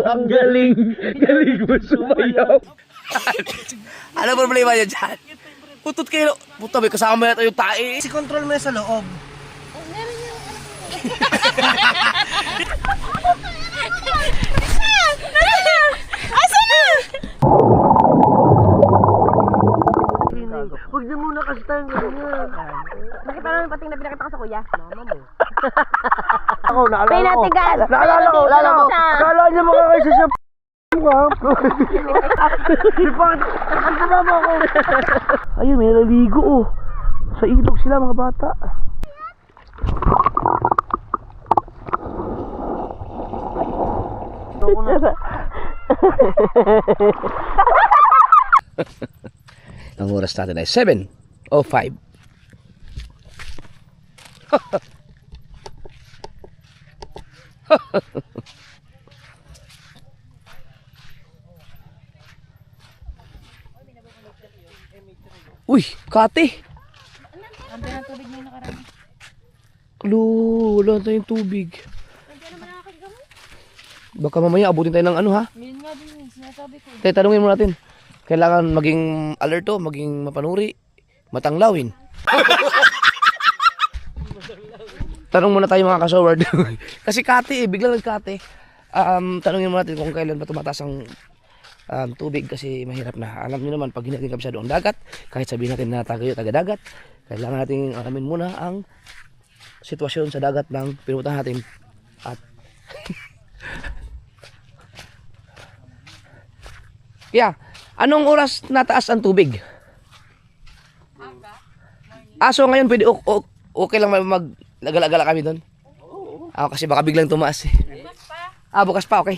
Ang galing mo sumayaw. Ano problema niya dyan? Putot kayo. Puto, may kasama yata yung tae. Si control mo sa loob. Asa na? Huwag niyo muna kasi tayong ganyan. Nakita namin pating na pinakita ko sa kuya. Mama mo. Ako, naalala ko. Pinatigas. Naalala ko. Naalala niyo mga kayo sa mukha. Di ba? Ang mama ko. Ayun, may naligo oh. Sa ilog sila mga bata. Ang oras natin ay 7:05. Uy, kate. Ang ng tubig na yung nakarami. Wala tayong tubig. Baka mamaya abutin tayo ng ano ha? Yun nga din yung sinasabi ko. Tayo tanungin mo natin. Kailangan maging alerto, maging mapanuri, matanglawin. Tanong muna tayo mga kasoward. Kasi kate biglang nagkate. Tanungin mo natin kung kailan ba tumataas ang tubig kasi mahirap na. Alam niyo naman pag hindi natin kabisado ang dagat, kahit sabihin natin na taga-dagat, kailangan natin alamin muna ang sitwasyon sa dagat ng pinuntahan natin. At yeah, anong oras nataas ang tubig? So ngayon pwede okay lang mag-agala-agala kami doon? Kasi baka biglang tumaas eh. Bukas pa, okay.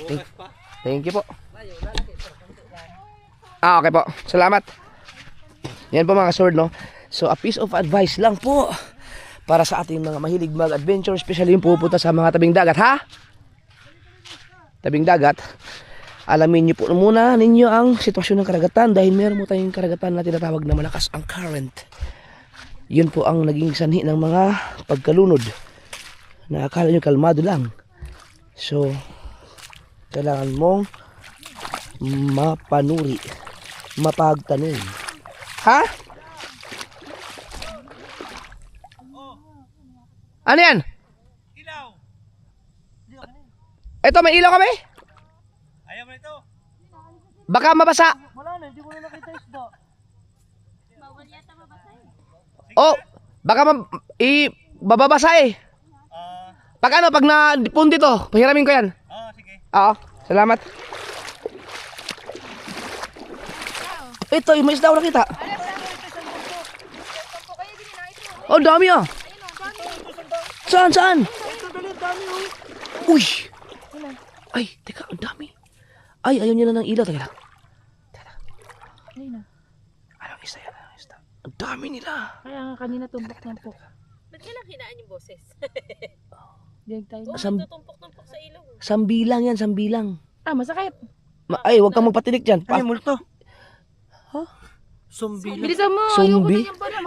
Thank you po. Okay po. Salamat. Yan po mga sword, no? So, a piece of advice lang po para sa ating mga mahilig mag-adventure, especially yung pupunta sa mga tabing dagat, ha? Tabing dagat. Alamin niyo po muna ninyo ang sitwasyon ng karagatan dahil meron mo tayong karagatan na tinatawag na malakas ang current. Yun po ang naging sanhi ng mga pagkalunod na akala nyo kalmado lang. So, kailangan mong mapanuri, mapagtanong. Ha? Ano yan? Ilaw. Ito, may ilaw kami? Ayaw mo ito. Baka mabasa. Wala na, hindi mo na nakita isda. Bawal yata mabasa eh. Oh, baka bababasa eh. Pag na-pun dito, pahiramin ko yan. Sige. Oo, salamat. Ito, may isda ko nakita. Oh, dami ah. Saan? Ito, dali, dami Uy! Ay, teka, ang dami. Ay, ayaw niya na ng ilaw. Teka lang. Anong isda yan? Ang dami nila. Kaya nga kanina tumpok-tumpok. Ba't ka lang hinaan yung boses? Diyan tayo. Tutumpok-tumpok sa ilong. Sambilang yan, sambilang. Masakit. Ay, huwag kang magpatinik dyan. Ay, multo. Ha? Sumbi lang. Bilisan mo. Zombie? Ayoko na yung pala.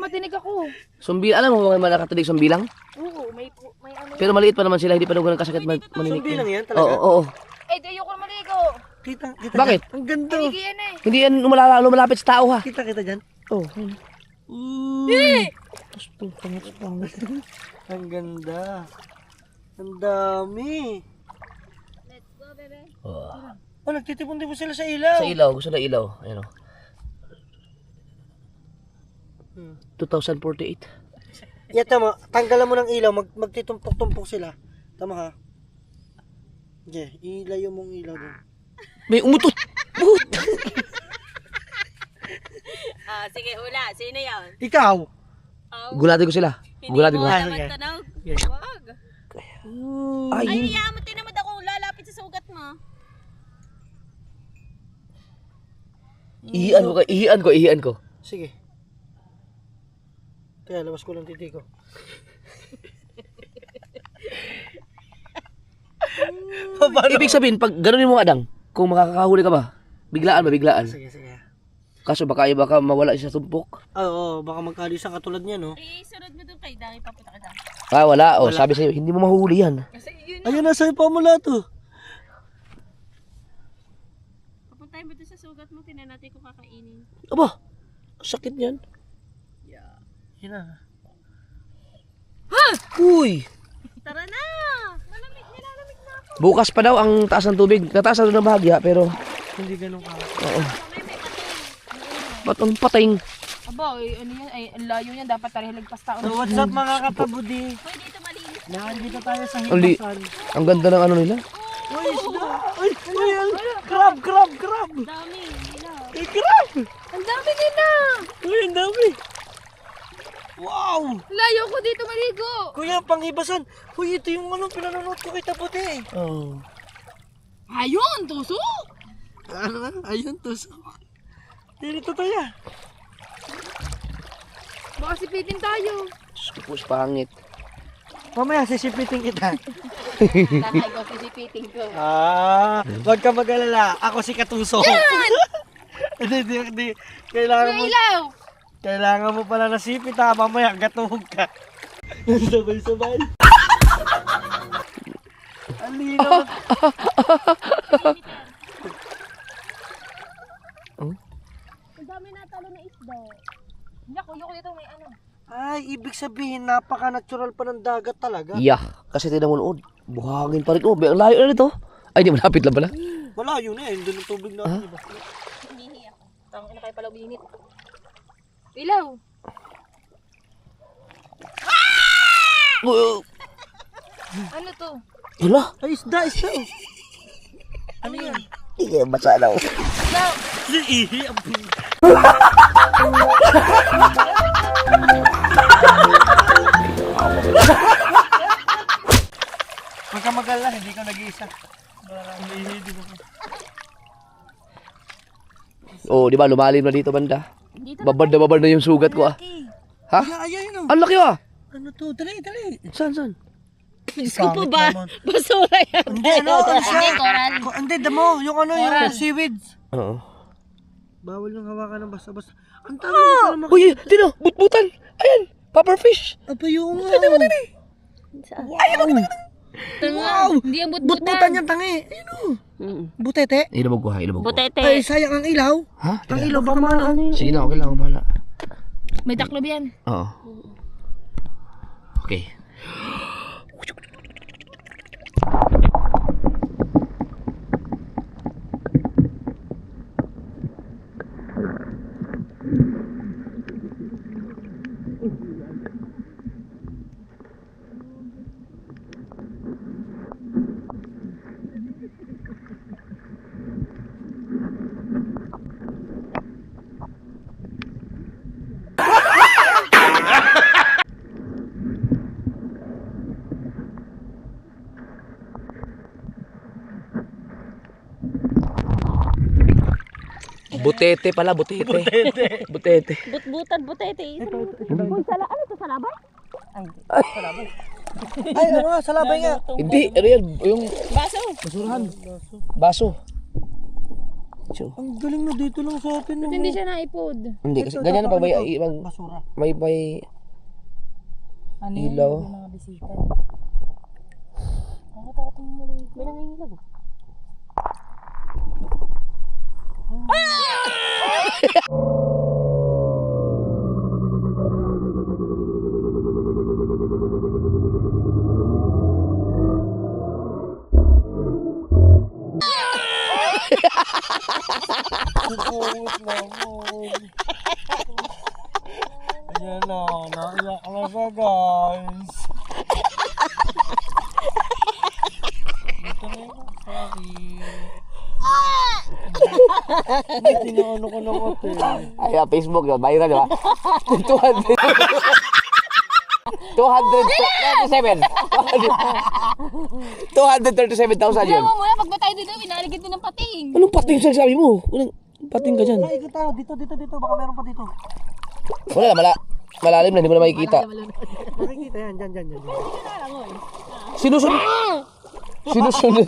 Matinig ako. Sumbilang, alam mo mga nakatinig sambilang? Oo, may ano. Pero maliit pa naman sila, hindi pa naman kasakit maninig. Sumbi lang yan talaga? Oo. Ay, ayoko na maligo. Kita Bakit? Dyan. Ang ganda. Hindi yan eh. Hindi yan lumalapit sa tao ha. Kita dyan. Oh. Ang ganda. Ang dami. Let's go, bebe. Oh, nagtitipon-tipon sila sa ilaw. Sa ilaw, gusto na ilaw. Ayan o. 2048. Yeah, tama. Tanggalan mo ng ilaw, magtitumpok-tumpok sila. Tama ha? Yeah, ilayo mong ilaw doon. May umutot. Sige, hula. Sino yan? Ikaw! Gulatin ko sila. Gulatin ko. Ah, Naman sige. tanaw. Yeah. Wag. Ay, Ay, hayaan mo. Tinamad ako lalapit sa sugat mo. ihian ko. Sige. Kaya labas ko lang titi ko. Ibig sabihin, pag ganunin mo adang, kung makakahuli ka ba, biglaan ba, biglaan. Sige. Kaso baka mawala siya sa tumpok. Oo, baka magkalis ang katulad niya, no? Sunod mo doon kay Dami, papunta ka dami. Ah, wala. Sabi sa'yo, hindi mo mahuli yan. Kasi yun, Ayun, nasa ipa mo lahat, oh. papuntahin mo doon sa sugat mo, tinan natin kung kakainin. Aba, sakit yan. Yun na. Uy! Tara na! Malamig, nilalamig na ako. Bukas pa daw ang taas ng tubig. Nataas na doon ng bahagya, pero... Hindi ganun ka. Oo. Ba't ang pating? Aba, ano yan? Ay, ang layo niyan. Dapat tayo lagpas taon. So what's up mga katabudi? Hoy, dito malinis. Nandito tayo sa Ang hibasan. Ang ganda ng ano nila. Uy, isda! Uy, crab! Dami, nila. Ay, crab! Ang dami nila! Uy, ang dami! Wow! Layo ko dito maligo! Kuya, panghibasan! Uy, ito yung ano, pinanonood ko kay Taputi. Oh. Ayun, tuso! Ano na? Ayun, tusok. Dito tayo. Baka sipitin tayo. Skupos pangit. Mamaya, sisipitin kita. Tatay ko, sisipitin ko. Huwag ka mag-alala. Ako si Katusok. Hindi. Kailangan mo, Ilaw! kailangan mo pala nasipit ha. Mamaya, gatuhog ka. Sabay-sabay. Ang linaw. Ang dami natalo na isda. Yako, ito may ano. Ay, ibig sabihin, napaka-natural pa ng dagat talaga. Yeah. Kasi tignan mo noon. Buhangin pa rin. Oh, ang layo na nito. Ay, di malapit lang pala. Malayo na eh. Doon ang tubig na. Diba? Humihi ako. Tang ina kayo pala binit. Ilaw! Ano to? Hala. Ay, isda. Oh. Ano yan? Hindi kaya basa daw. Ihi, ang pin. Huwag ka mag-alala, hindi ka nag-iisa. Ihi din ako. Oh, di ba lumalim na dito banda? Babad na yung sugat ko ah. Ha? Ayun, Ang laki ah. Ano to? Dali. Saan? Diyos ko po ba? Basura yan. Hindi, ano siya? Coral. Hindi, damo. Yung ano, yung seaweeds. Oo. Bawal yung hawakan ng basta-basta. Ang tama mo pala Uy, tino, butbutan. Ayan, pufferfish. Apa yung nga. Wow! Hindi ang Butbutan yung tangi. Ayun o. Butete. Ilabog ko ha, ilabog ko. Butete. Ay, sayang ang ilaw. Ha? Ang ilaw, baka maano. Sige na, okay lang, bahala. May taklob yan. Oo. Okay. Butete pala, butete. Butete. Butbutan, butete. Uy, ano to, salabay? Ay, ano nga, salabay nga. Hindi, ano yan, yung Baso. basurahan. Baso. So, Ang galing na dito lang sa atin. Hindi siya naipod. hindi, kasi ganyan na pag Basura. may Ano ilaw. yung mga bisita? Nakatakot ng mali. May nangingilag. Ayan na, naiyak na siya guys. Dito na yun, sorry. Hindi na ano ko ng hotel. Ay, Facebook yun, viral diba? 200. 237. 237,000 yun. Alam mo muna, pag ba tayo dito, inaligid din ng pating. Anong pating sabi mo? Anong pating ka dyan? Ay, ikot tayo, dito, baka meron pa dito. Wala na, malalim na, hindi mo na makikita. Makikita yan, dyan. Sinusunod. Sinusunod.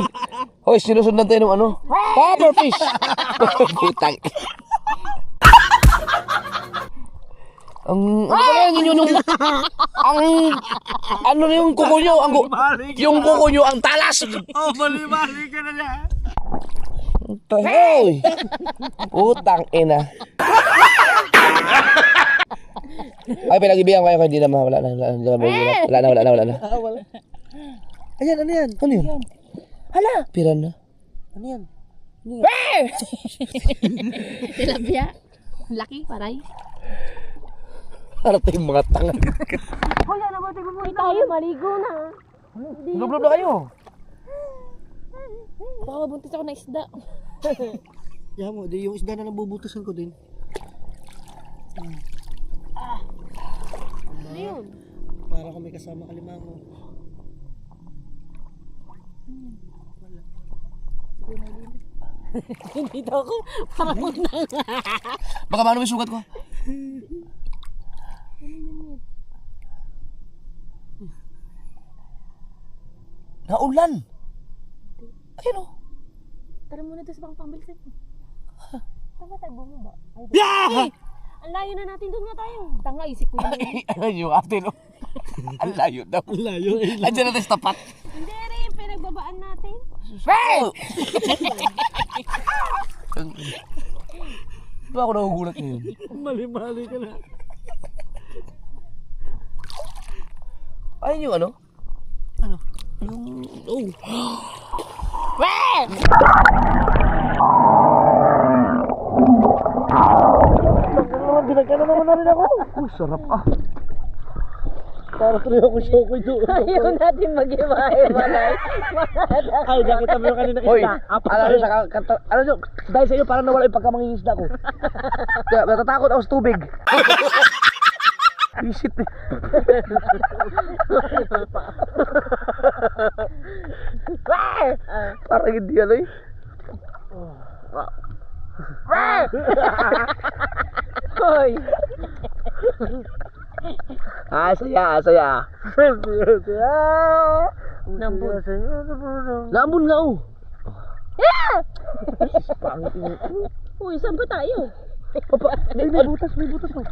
Hoy, sinusundan tayo ng ano? Pufferfish! Putang. Ano ba yan yun yung... Ano na yung kuko nyo? Yung kuko nyo ang talas! Oh, mali-mali ka na niya. Hoy! Putang ina. Ay, pinag-ibigan ko kayo, hindi na mawala na. Wala na. Ayan, ano yan? Ano yun? Hala! Piran na. Ano yan? Tilapia. Laki, paray. Harap yung mga tanga. Ay tayo, maligo na. Lublob na kayo. Baka mabuntis ako ng isda. Yan mo, di yung isda na nabubutusan ko din. Ano yun? Para kami kasama kalimango. Hindi daw ako. Parang munang. Baka maano may sugat ko. Naulan. Ayun o. Tara muna doon sa bang pambilsin. Saan ba tayo bumaba? Ay, Yeah! ang layo na natin, doon nga tayo. Tanga, isip ko yun. Ano yung atin o? Ang layo daw. Ang layo. Andiyan natin sa tapat. Hindi rin, pinagbabaan natin. Ba ako nagugulat ngayon? Mali-mali ka na. Ayun yung ano? Ano? Yung... Oh! Binagkana naman na rin ako. Uy, sarap ah. Para tuloy ako shokoy doon. Ayaw natin mag-iwa-iwalay. Ay, nakita mo yung kanina Hoy, isda. alam nyo, alam nyo, dahil sa inyo parang nawala yung pagkamangingisda ko. Kaya natatakot ako sa tubig. Isit eh. Parang hindi ano eh. Hoy! Saya. Nambun. Lambon nga oh. Uy, saan ba tayo? May butas oh.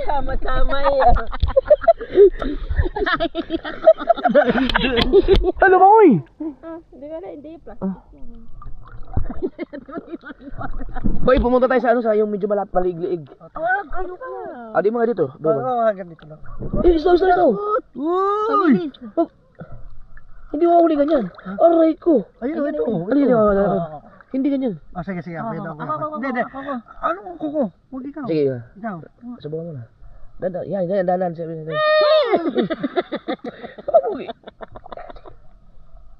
Tama-tama yan. Ano ba oy? Hindi wala, hindi. Plastic lang. Hoy, pumunta tayo sa ano sa yung medyo maliglig. Ano ka? Ah, di mga dito. Oo, hanggang dito lang. Eh, stop. Uy! Oh, hindi mo huli ganyan. Aray ko. Ayun, ito. Hindi ganyan. Ah, sige. Ako yun. Hindi. Anong kuko? Huwag ikaw. Sige, Ikaw. subukan mo na. Dahan. Sabi na.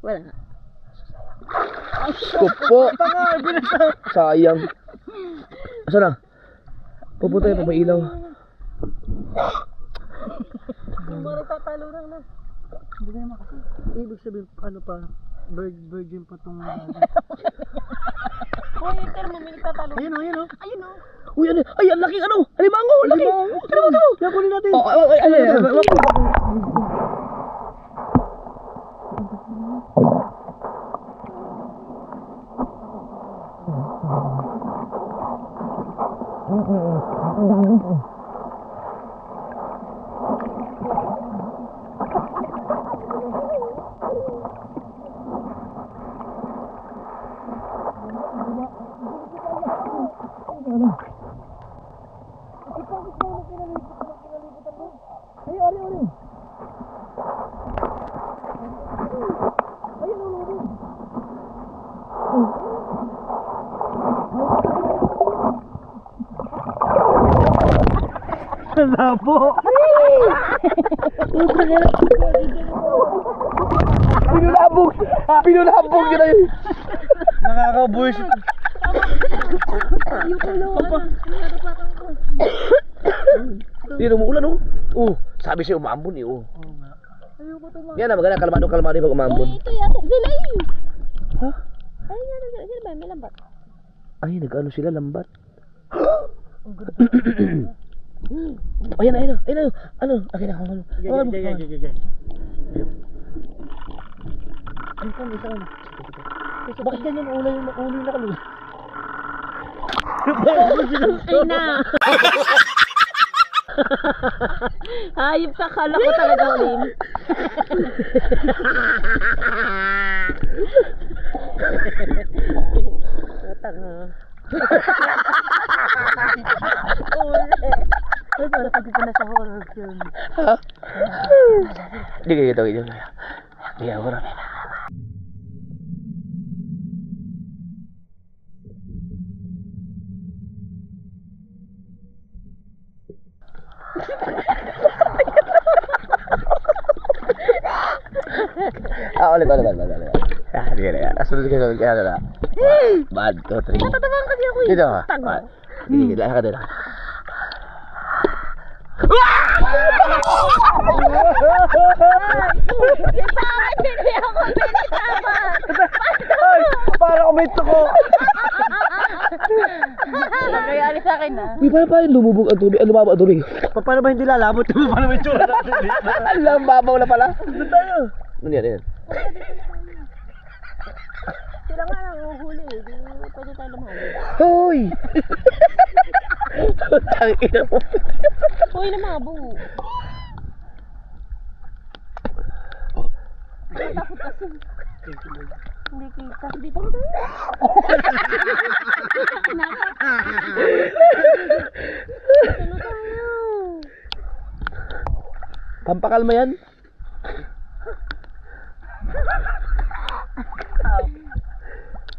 Wala. Kupo. Sayang. Asa na? Pupunta yung papailaw. Hindi mo rin tatalunan na. Hindi kayo makasi. Ibig sabihin, ano pa? Virgin pa itong... Hoy, ito mo, may nagtatalo. Ayun o. Ayun o. Uy, ano? Ay, ang laking ano? Alimango, laki. Ano? Kaya kunin natin. Labo. Pinulabog yun na yun. Nakakabuisit. Hindi umuulan oh. Sabi siya umambon eh oh. Yan na, maganda kalmado pag umambon. Ito yata sila eh. Ha? Ay, yata sila. Sila ba? May lambat. Ay, nag-ano sila, lambat. Ayan. Ano? Akin na. Gagay. Dito, may saan. Bakit ganyan ulo yung nakalula? Ay na. Hayop ka, kala ko talaga ulit. Tanga. Ay, para pag ka na sa horror film. Hindi kayo ito. Hindi ako na. Ulit. Sige na. Sunod ka na. 1, 2, 3. Natatabang kasi ako eh. Dito. Tanga. Sige, lakad ka dito. Hindi ako pinitaman. Ay! Para kumento ko! Kaya alis sa akin na. Uy, paano pa yung lumubog ang tubig? Lumabog ang tubig? Paano ba hindi lalabot? Paano ba yung tsura natin? Alam, babaw na pala. Doon tayo! Ano yan? Sila nga lang uhuli eh. Di pwede tayo lumahali. Hoy! Tangina mo. Uy, namabo. Takot kasi. Hindi kita. Dito mo tayo. Ano tayo? Pampakalma yan?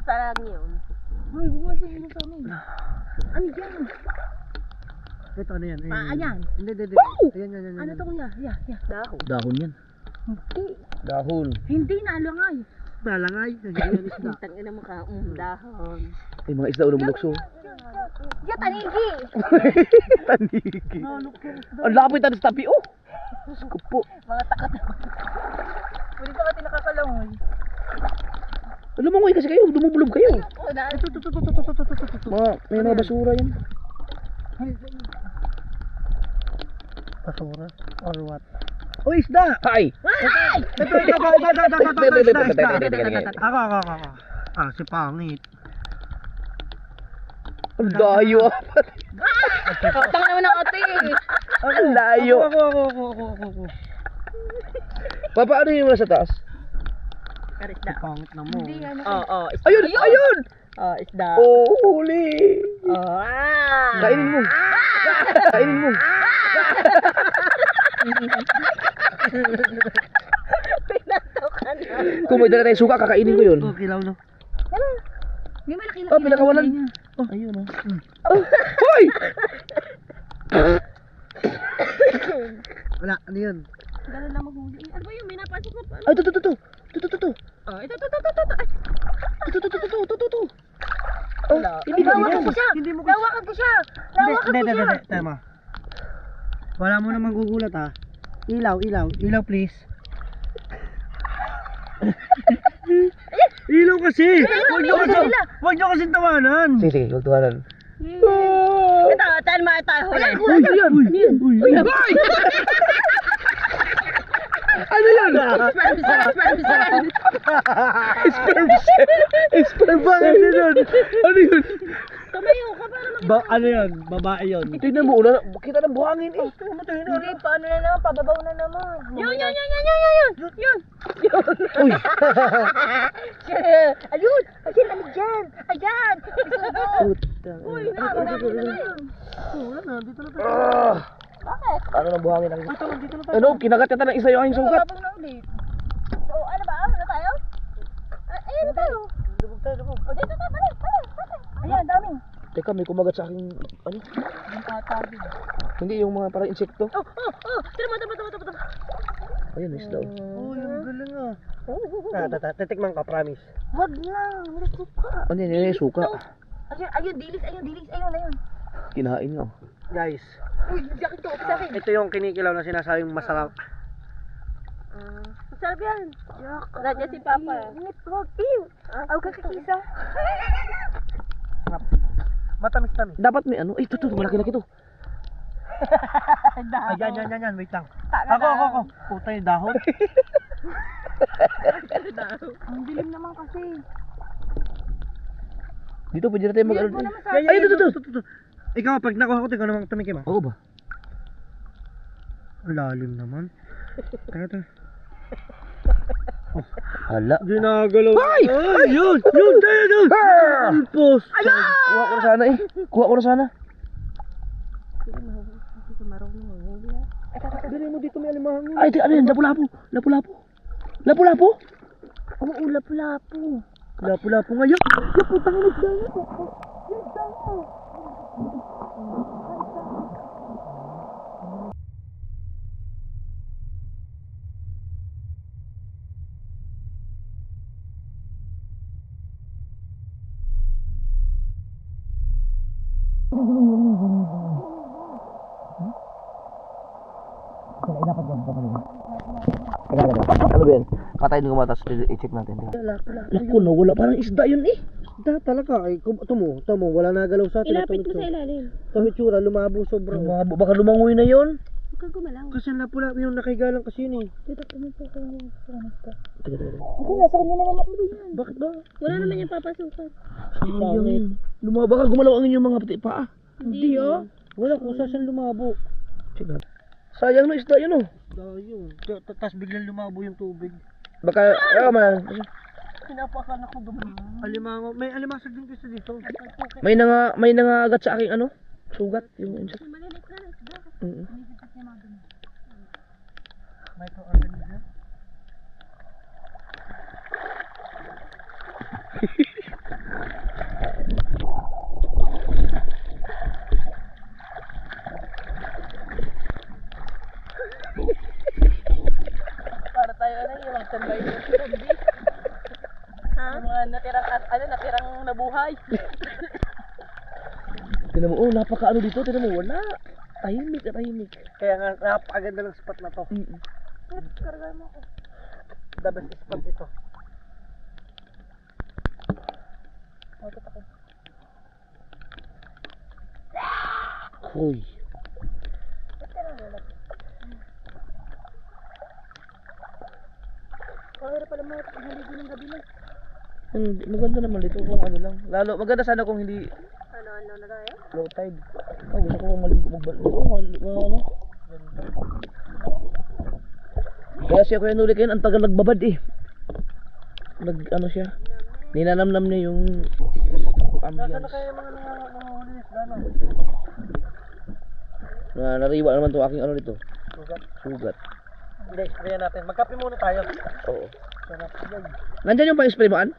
Sarang yun. Uy, bumasin mo sa amin. Ano yan? Ito, ano yan? Ayan. Hindi. Ayan. Ano to kuya? Ya. Dahon. Dahon yan. Hindi. Dahon. Hindi na alangay. Dalangay. Nagyan isda. Tangina mo ka. Dahon. Ay, mga isda ulang bulokso. Ya, tanigi. Taniki. Ang lapit na sa tapi, oh. Diyos ko po. Mga takot. Pwede ka natin nakakalangoy. Lumangoy kasi kayo, dumubulog kayo. O, na. May mga basura yan. Basura? Or what? Oh, isda! Hi! Ito. Ako. Ah, si pangit. Ang layo. Tanga naman ang ate. Ang layo. Ako. Paano yung nasa taas? Karisda. Pangit na mo. Hindi ano. Oo, isda. Ayun! Oh, isda. Oh, huli! Oh, Kainin mo. Kainin mo. Pinato ka na. Kung may dala tayong suka, kakainin ko yun. Oh, kilaw no. Ano? Hindi malaki Oh, pinakawalan. Oh, ayun oh. Oh, hoy! Wala, ano yun? Ganun lang maghuli. Ano ba yun? May napasok na pa. Ay, ito. Oh, ito. Ay, Ito. Oh, Hindi ba Lawakan yan? ko siya. Hindi mo kasi... Lawakan ko siya. Lawakan ko siya. Tama. Wala mo namang gugulat ha. Ilaw, please. Ilaw kasi! Huwag nyo kasi tawanan! Sige, kultuhanan. Ito, tayo tayo huli. Uy! Ano yan? Sperm cell. Sperm cell. Sperm cell. Ano yun? Tumayo ka para Ano yun? Babae yun. Tingnan mo, kita ng buhangin eh. Hindi, paano na naman? Pababaw na naman. Yun. Uy! Ayun! Ayun, dyan! Ayan! Putang. Uy, nakakadami na yun. Wala na, dito na tayo. Ah! Bakit? Ano ng buhangin ang... Dito na tayo. Ano? Kinagat yata ng isa yung aking sugat. Tabang na ulit. So, ano ba? Ano tayo? Ayan na tayo. Lubog tayo. O, dito tayo. Balik. Ayan, dami. Teka, may kumagat sa aking... Ano? Ang tatabi. Hindi, yung mga parang insekto. Tama. Ayun, isda. Oh, yung galing ah. Titikman ka, promise. Wag lang. Malasot ka. Ano yan? Yung suka. Ayun, dilis. Ayun. Kinain nga. Guys, Uy, jacket to. Sa akin. ito yung kinikilaw na sinasabing masarap. Masarap yan. Nandiyan si Papa. Wag. Aw, kakakisa. Matamis-tamis. Dapat may ano. Ay, ito. Malaki-laki to. Ay, yan. Wait lang. Ako. Puta yung dahon. Ang dilim naman kasi. Dito, pwede na tayo mag-ano. Ay, ito. Ikaw, pag nakuha ko, ikaw namang tumikim ah. Oo ba? Lalim naman. Teka. Hala. Ginagalaw. Ay! Yun! Tayo! Alpos! Kuha ko na sana eh. Kuha ko na sana. Dali mo dito may alimahangin. Ay, ano yan? Lapu-lapu. Lapu-lapu? Oo, lapu-lapu. Lapu-lapu ngayon. Yung putang ina dyan. Ano ba yan? Patayin ko mata, i-check natin. Naku, nawala. Parang isda yun eh. Da talaga ay tumo, wala nagalaw sa atin. Ilapit mo sa ilalim. Tumitsura, lumabo sobra. Lumabo, baka lumangoy na yun. Huwag kang gumalaw. Kasi lapu-lapu yung nakigalang kasi yun eh. Bakit ba? Wala naman yung papasukan. Sayang. Lumabo, baka gumalaw ang inyong mga pati paa. Hindi oh. Wala kung saan lumabo. Check natin. Sayang na isda yun oh. Dahil tapos biglang lumabo yung tubig. Baka, man. Pinapakan ako dumaan. Alimango, may alimasag din kasi dito. May nangagat sa aking ano? Sugat. Yung insect. Malilit na isda. Microorganism. Para tayo yung magtambay ng zombie. Ha? Yung mga natirang nabuhay. Tinan mo, oh, napaka ano dito. Tinan mo, wala. Tahimik. Kaya nga napakaganda ng spot na to. Karga mo ako. The best spot ito. Hoy. Kaya pala mo haligo ng gabi na. Maganda naman dito kung ano lang. Lalo, maganda sana kung hindi Ano na tayo? low tide. Oh, gusto ko maligo magbalik. Ano? Kaya siya Kuya Nuli kayo, ang tagal nagbabad eh. Ano siya? Ninanamnam niya yung ambience. Kaya mga nanguhuli isda no? Nariwa naman to aking ano nito. Sugat. Hindi, sprayan natin. Magkape muna tayo. Oo. Sarap yan. Nandyan yung pang-spray mo, An?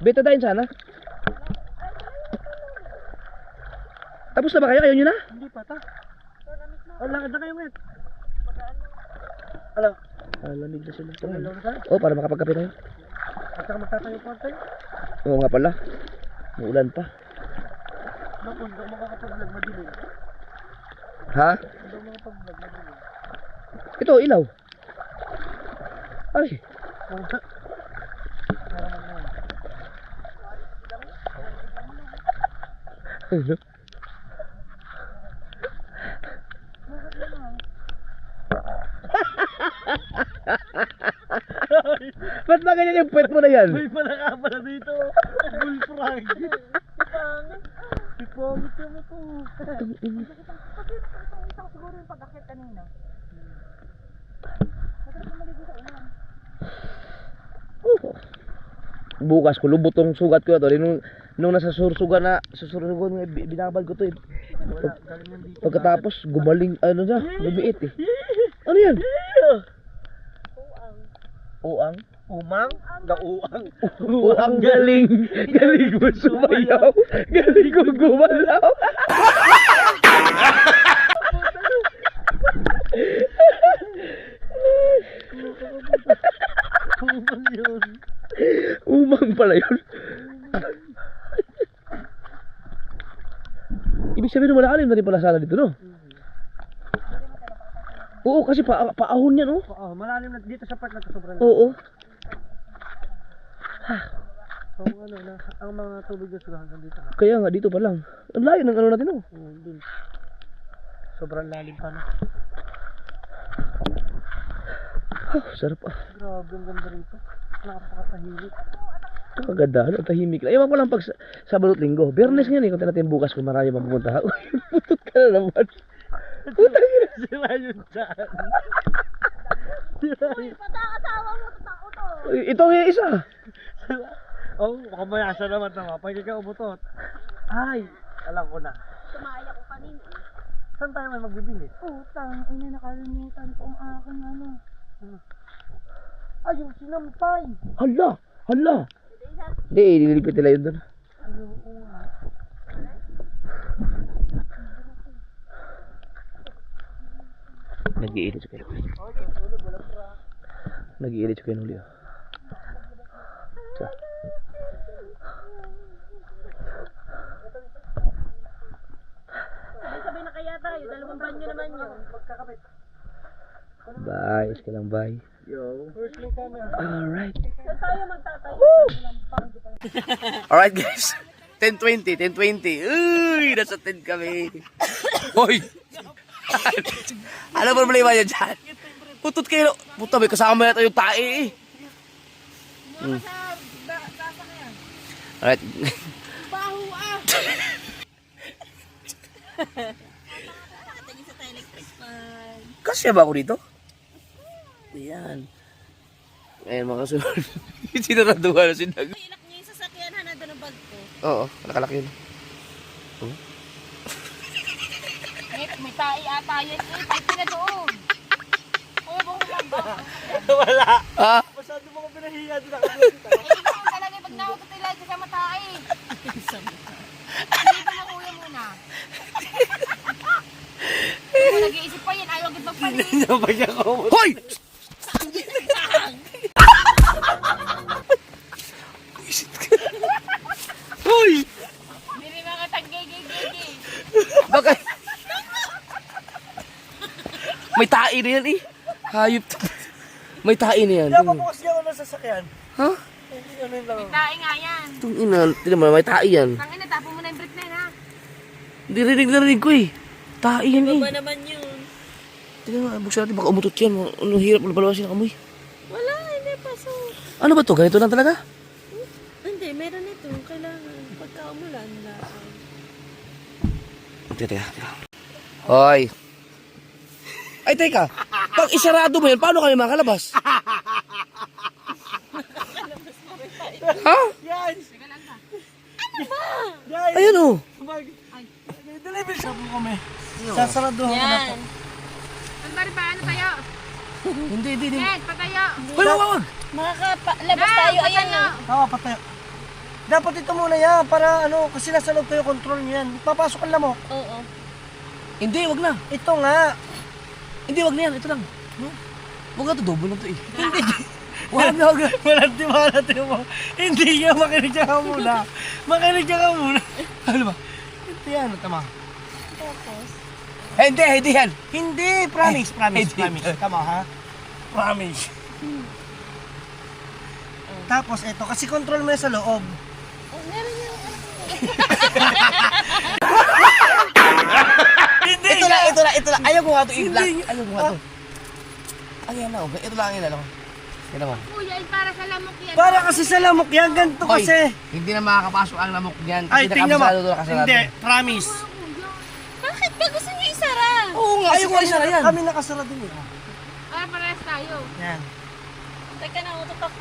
Betadine sana. Tapos na ba kayo? Ayaw nyo na? Hindi pa ta. Lakad na kayo ngayon. Hello. Lamig na sila. Hello na tayo. Oh, para makapagkape tayo. At saka magtatayo pa tayo. Oo nga pala. Maulan pa. Naku, hindi ako makakapag-vlog madilim. Ha? Hindi ako makakapag-vlog madilim. Ito, ilaw. Ay. Ano? Ba't ba ganyan yung puwet mo na yan? May pala dito. Bullfrog. Ipangit mo to. Siguro yung pag-akit kanina. Bukas ko lubot tong sugat ko to. Nung nasa sursugan na susursugan binabad ko to eh. Pagkatapos gumaling ano na, lumiit eh. Ano yan? Uang. Umang? Gauang. Uang galing. Galing mo sumayaw. Galing ko gumalaw. Umang yun. Umang pala yun. Ibig sabihin malalim na rin pala sana dito, no? Oo, kasi paahon yan, oh. Oo, malalim na dito sa part na to sobrang. Oo. Ang ano na, ang mga tubig na sila hanggang dito. Kaya nga, dito pa lang. Ang layo ng ano natin, oh. Dun. Sobrang lalim pa na. Sarap ah. Grabe, ang ganda rito. Napakatahimik. Ito kagandahan, ang tahimik lang. Ewan ko lang pag Sabado at Linggo. Biyernes nga kung natin bukas kung marami mapupunta. Uy, putot ka na naman. Putang ina. Sila yun dyan. Patakasawa mo, tako to. Ito yung isa. Oh, makamayasa naman tama. Pag ikaw umutot. Ay, alam ko na. Sumaya ko kanina eh. Saan tayo may magbibili? Utang, ina nakalimutan ko ang aking ano. Ay, yung sinampay. Hala, hala. Hindi, nililipit nila yun doon. Nag-iinit sa kayo. Nag-iinit sa kayo, Julio. Sa. Sabay na kaya tayo, dalawang banyo naman yun. Bye, iska lang bye. Yo. First link kami. Alright. Saan tayo magtatayo? Alright guys. 10:20, 10:20. Uy, nasa 10 kami. Hoy. Ano problema niya dyan? Putot kayo. Puto, may kasama na tayo yung tae eh. Alright. Baho ah! Kasya ba ako dito? Ayan. Ayan mga kasunod. Sinaraduhan na sinag. Ilak niya yung sasakyan, nandun ang bag ko. Oo, nakalaki yun. May tae ata yan eh, tayo na doon. Oo, bang ba? Wala. Ha? Masyado mo ko pinahiya doon. Ikaw talaga pag nakakutila dyan sa matae. Hindi ba na kuya muna? Kung nag-iisip pa yan, ayaw agad magpalit. Pag ako umutot. Hoy! Hoy! Hindi mga taggay-gay-gay. Bakit? May tae na yan eh. Hayop. May tae na yan. Kaya pabukas niya ako ng sasakyan. Ha? Hindi ano yun lang. Tae nga yan. Itong ina. Tignan mo, may tae yan. Tangina, tapo mo na yung brick na yun ha. Hindi rinig ko eh. Tae yan eh. Ba naman yun? Tignan mo, buksan natin. Baka umutot yan. Ano hirap palabasin ang amoy. Wala, hindi paso. Ano ba to? Ganito lang talaga? Hindi, meron ito. Kailangan pagka umulan lang. Teka. Hoy. Ay, teka. Pag isarado mo yan, paano kami makalabas? Ha? Yan! Ayan o. Deliver shop mo kami. Sasaraduhan ko na po. Ang bari ba? Ano tayo? Hindi. Ed, patayo. Hoy, wag. Labas tayo, ayan na. Tama, patayo. Dapat ito muna yan para ano, kasi nasa loob kayo control niyan. Papasok ang lamok. Oo. Hindi, wag na. Ito nga. Hindi, wag na yan. Ito lang. Wag na to. Double lang to eh. Hindi. Wag na. Walang tiwala mo. Hindi yan, makinig ka muna. Makinig ka muna. Ano ba? Ito yan, tama. Hindi yan. Hindi, promise. Hindi. Tama ha? Promise. Tapos ito, kasi control mo yan sa loob. Hindi Ito lang. Ayaw ko nga ito i-vlog. Ayaw ko nga ito. Ayan na. Ito lang. Ito lang. Kuya, para sa lamok yan. Para kasi sa lamok yan, ganito Hoy, kasi. hindi na makakapasok ang lamok niyan. Ay, tingnan mo. Doon nakasarado. Hindi, promise. Bakit ba gusto niyo isara? Oo nga. Ayaw ko isara yan. Kami nakasara din eh. Para parehas tayo. Yan. Teka na, utot ako.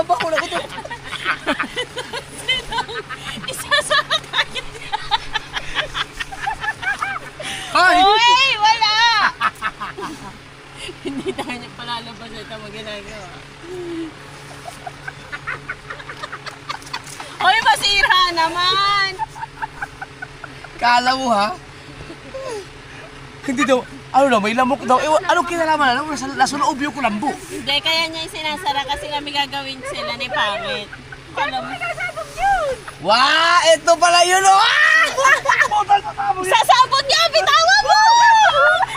Aba ko na ito. Isasakay. Ay! Uy, wala! Hindi tayo niya palalabas ito maginagawa. Uy, masira naman! Kala mo ha? Hindi daw. Ano daw, may lamok daw. Anong kinalaman na? Nasa loob yung kulambo. Hindi, kaya niya yung sinasara kasi kami gagawin sila ni Pangit. Alam mo. Wow! Ito pala yun oh! Sasabot niya! Bitawan mo!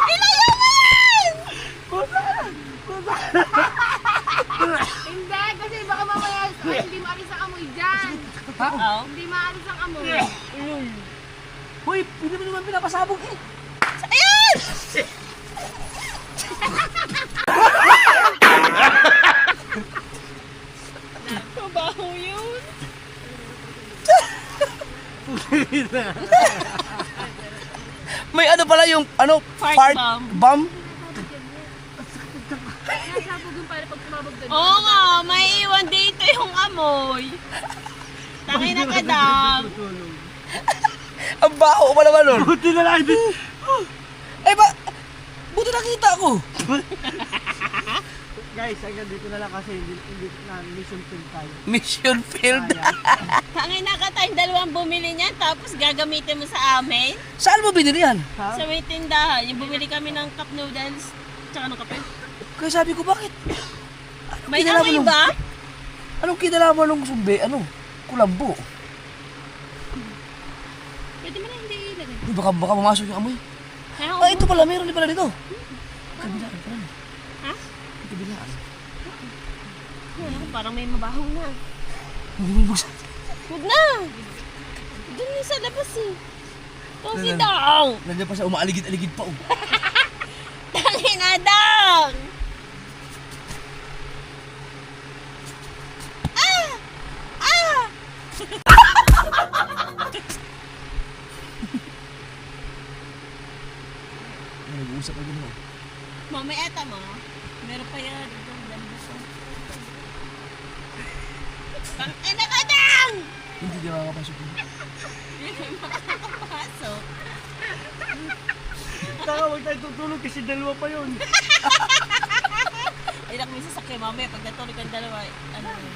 Ilayo mo yan! Hindi, kasi baka mamaya hindi maalis ang amoy dyan. Hindi maalis ang amoy. Hoy, hindi mo naman pinapasabog eh. Mabaho yun. May ano pala yung, ano, Fart bomb? Nasabog yung para pag tumabog doon. Oo nga, may iwan dito yung amoy. Tangin na ka, Dam. Ang baho pa naman nun. Buti na lang din. Eh ba, buti nakita ko. Guys, hanggang dito na lang kasi hindi na mission field tayo. Mission field. Tangin na ka, tayong dalawang bumili niyan, tapos gagamitin mo sa amin. Saan mo binili yan? Ha? Sa may tindahan, yung bumili kami ng cup noodles, tsaka ng kape. Kaya sabi ko, bakit? May kinalaman amoy nung- ba? Anong kinalaman nung sumbi? Ano? Kulambo. Pwede mo na hindi ilagay. Uy, baka pumasok yung amoy. Kaya Ah, ito pala, meron din pala dito. Kabilaan pala. Ha? Kabilaan. Parang may mabaho na. Hindi mo buksan. Huwag na! Doon yung sa labas eh. Oh, si Dong! Nandiyan pa siya, umaaligid-aligid pa. Oh. Tangin na, Dong! Ah! Ah! Nag-uusap na din mo. Mama, eto mo. Meron pa yan. Tangin na ka, Dong! Hindi di makakapasok yun. Pasok. Taka, huwag tayo tutulog kasi dalawa pa yun. Ay, nak, minsan sakay, mamaya. Pag natulog ang dalawa, ano yun?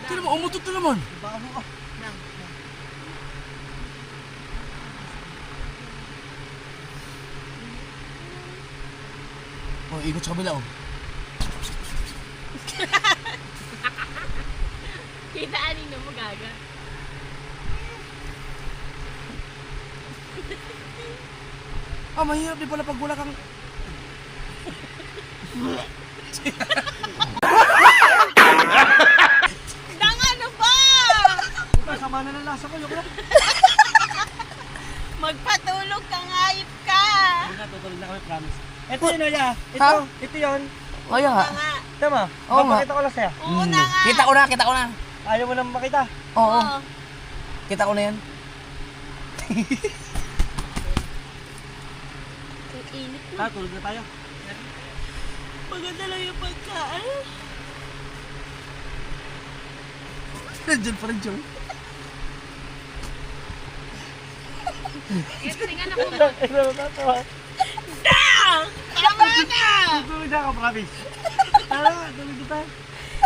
Ito naman, umutot na naman. Baho ka. Nang. Oh, ikot sa kabila oh. Kita anin mo gaga. Ah, mahirap din pala pag wala kang... Dang, ano ba? Masama na ng lasa ko. Yung Magpatulog ka, ngayip ka. Hindi na, tutulog na kami, promise. Ito yun, Oya. Ha? Ito yun. Oh, yeah. Oo nga. Tama. Oo nga. Mapakita ko lang sa'yo. Oo na nga. Kita ko na. Ayaw mo nang makita. Oo, Oo. kita ko na yan. Ang init mo. Ha, tulog na tayo. Maganda lang yung pagkaan. Nandiyan pa rin, Joe. Ito na to. Dang! Tama na! Tulog na ka, promise. Tara, tulog na tayo.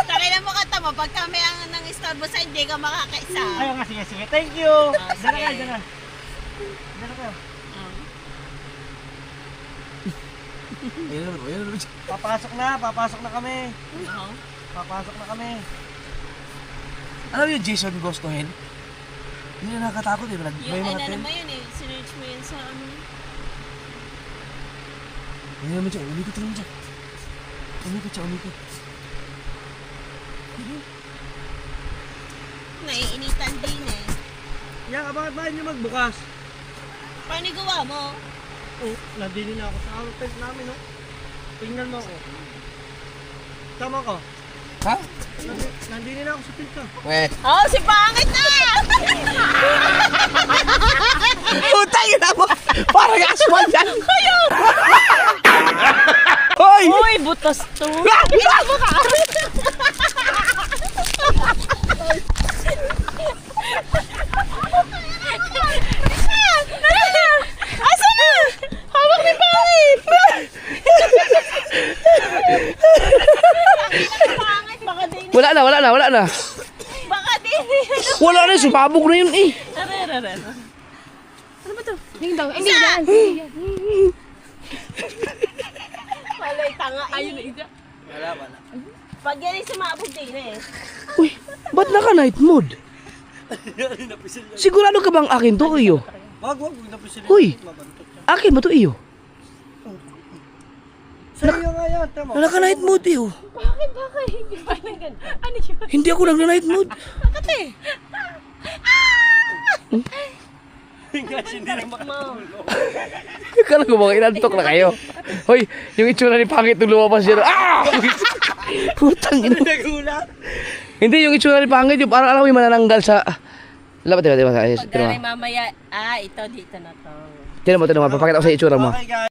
Tangin mo ka tama. Pag kami ang nang istorbo sa hindi ka makakaisa. Ayaw nga, sige, sige. Thank you. sige. Diyan na kayo, diyan na. Diyan na kayo. Ayan naman. Papasok na kami. Papasok na kami. Alam mo yung Jason Goes to Hell? Hindi na nakatakot eh. May Yung mga ano tent. naman yun eh. Sinerch mo yun sa ano. Ayan naman siya. Umikot naman siya. Umikot. Naiinitan din eh. Yan, bakit ba nyo magbukas? Paano gawa mo? Oh, nandini na ako sa tent namin, no? Tingnan mo ako. Tama ko. Ha? Nandini na ako sa tent ko. Eh. Oh, si pangit na! Putang ina mo! Parang aswang yan! Hoy! Uy, butas to. Asa na? Hawak ni pangit! Pangit, baka din. Wala na. Baka din. Wala na, sumabog na yun eh. Tara. Ano ba to? Hindi yan. Malay tanga. Ayun na isa. Wala. Pag yan ay sumabog din eh. Uy, ba't naka-night mode? Sigurado ka bang akin to, iyo? Wag, napisilin. Uy, akin ba to, iyo? Sa'yo nga yan, tama. Naka-night mode, iyo. Bakit? Hindi ba nang ganito? Ano yun? Hindi ako nag-night mode. Bakit eh? Kala ko mga inantok na kayo. Hoy, yung itsura ni Pangit nung lumabas siya. Ah! Putang ina. Hindi, yung itsura ni Pangit, yung parang alam mo yung manananggal sa... Labat, diba? Pagkaray mamaya, ito dito na to. Tinan mo, papakita ko sa itsura mo. Okay guys.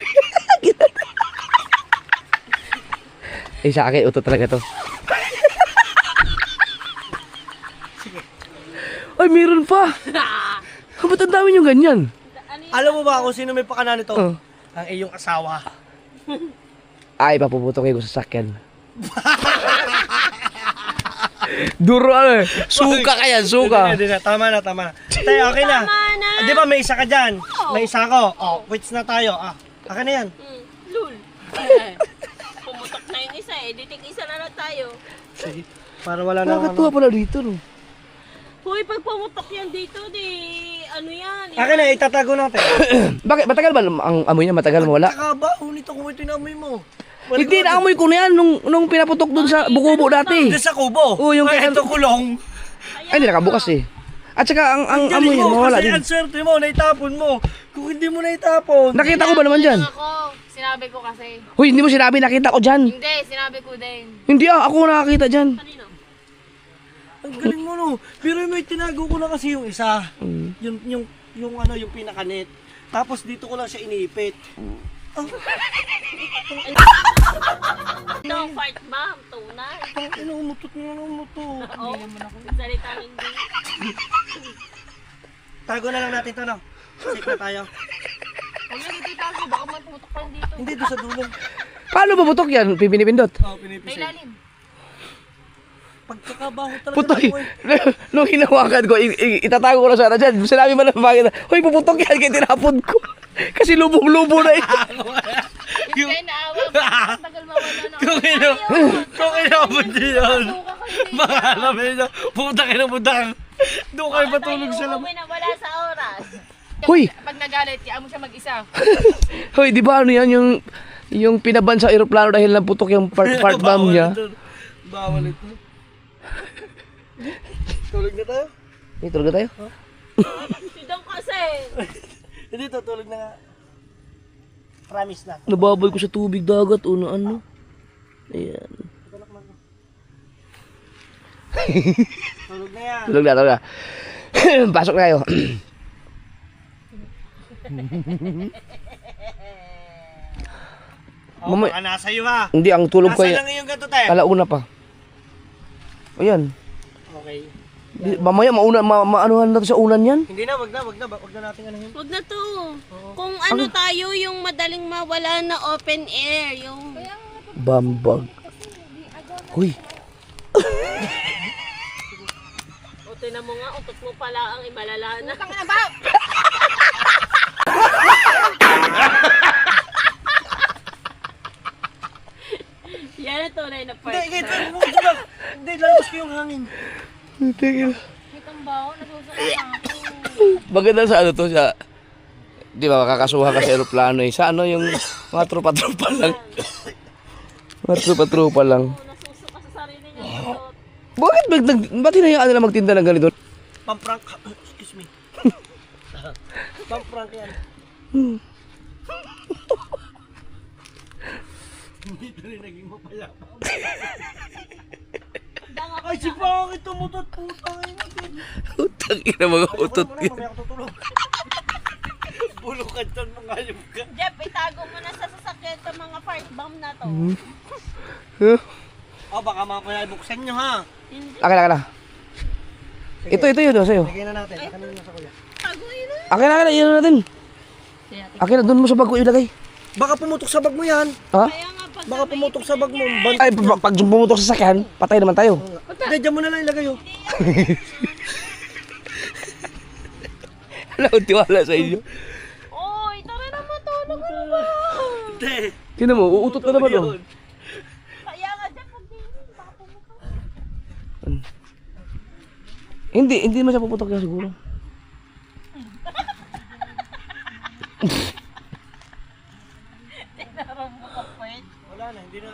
Eh, sa akin, uto talaga to. Ay, meron pa! Ba't ang dami yung ganyan? Alam mo ba kung sino may pakana nito? Oh. Ang iyong asawa. Ay, papuputok ko sa sakyan. Duro ano eh. Suka kaya, suka. Hindi na, tama na. Tayo, okay na. Tama na. Di ba may isa ka dyan? May isa ako. Oh, quits na tayo. Akin na yan. Lul. Pumutok na yung isa eh. Ditik isa na lang tayo. Sige. Para wala na Nakakatuwa pala dito, no? Hoy, pag pumutok yan dito, ano yan? Akin na, itatago natin. Bakit? Matagal ba ang amoy niya? Matagal mo wala? Saka ba? Nito kung ito inamoy mo. Hindi, naamoy ko na yan nung pinaputok dun sa bukubo dati. Doon sa kubo. Oo, yung Ay, kaya- ito kulong. Ay, hindi nakabukas eh. At saka ang amoy niya, mawala Kasi din. ang swerte mo, naitapon mo. Kung hindi mo naitapon. Nakita ko ba naman dyan? Ako, sinabi ko kasi. Huy, hindi mo sinabi, nakita ko dyan. Hindi, sinabi ko din. Hindi ako nakakita dyan. Kanino? Ang galing mo no. Pero may tinago ko na kasi yung isa. Yung pinakanet. Tapos dito ko lang siya inipit. No, fart bomb. Tunay. Ano, umutot mo na umutot. Oo. Salita hindi. Tago na lang natin ito no. Safe na tayo. Huwag na dito itago, baka may pumutok pa rin dito. Hindi, doon sa dulo. Paano bubutok yan? Pinipindot. Oo, Sa pinipisil. ilalim. Pagkakabaho talaga. Putoy. ako eh. Nung hinawakan ko, itatago ko lang sana dyan. Sinabi mo na bakit. Hoy, puputok yan kaya tinapon ko. Kasi lubong-lubo na eh. Hindi, naawa mo. Ang tagal mawala na. Kung inabot niyo yun. Suka kayo. Mga alam niyo, pumunta kayo ng butang. Doon kayo matulog sa Umuwi na wala sa oras. Hoy! Pag nagalit, kaya mo siya mag-isa. Hoy, di ba ano yan yung pinaban sa aeroplano dahil naputok yung part bomb niya? Bawal ito. Tulog na tayo? Eh, tulog na tayo. Sidong kasi. Hindi, tutulog na nga. Promise na. Nababoy ko sa tubig dagat o na ano. Ayan. Tulog na yan. Tulog na. Pasok na kayo. Oh, Mamay- baka nasa iyo ha. Hindi, ang tulog ko Nasa ay lang iyong gato tayo. kalauna pa. Ayan. Okay. Mamaya maanuhan natin sa unan yan. Hindi na, wag na natin ano yun. Huwag na to. Kung ano tayo, yung madaling mawala na open air. Yung... Bambag. Hoy. O, tinan mo nga, utot mo pala ang imalala na. Yan ang tunay na part. Hindi, mo dyan. Hindi, lalabas ko yung hangin. May tambaho, nasusuka ako. Maganda sa ano to, sa... Di ba, kakasuhan ka sa aeroplano eh. Sa ano yung mga tropa-tropa lang. Mga tropa-tropa lang. Nasusuka sa sarili niya. Utot. Ba't hinayaan nila magtinda ng ganito? Pamprank. Excuse me. Pamprank yan. Hindi ito rin naging mapayapa. Ay, si Pangit tumutot putang ina. Utang ina mga utot Mamaya yan. ako tutulog. Bulukan dyan mga hayop ka. Jeff, itago mo na sa sasakyan itong mga fart bomb na to. Oh, baka mamaya buksan nyo ha. Akin na. Ito yun sa'yo. Lagay na natin. Kanina na sa kuya. Tagoy na. Akin na, yun natin. Akin na, doon mo sa bag ko ilagay. Baka pumutok sa bag mo yan. Ha? Kaya nga pag Baka pumutok sa bag mo. Ay, pag pumutok sa sakyan, patay naman tayo. Hindi, dyan mo na lang ilagay oh. Wala akong tiwala sa inyo. Oy, tara na matulog ka na ba? Hindi. Tingnan mo, uutot na naman oh. Kaya nga Jeff, pag tingin, baka pumutok. Hindi naman siya puputok yan siguro. Tinarong mo ka, Fred. Wala na, hindi na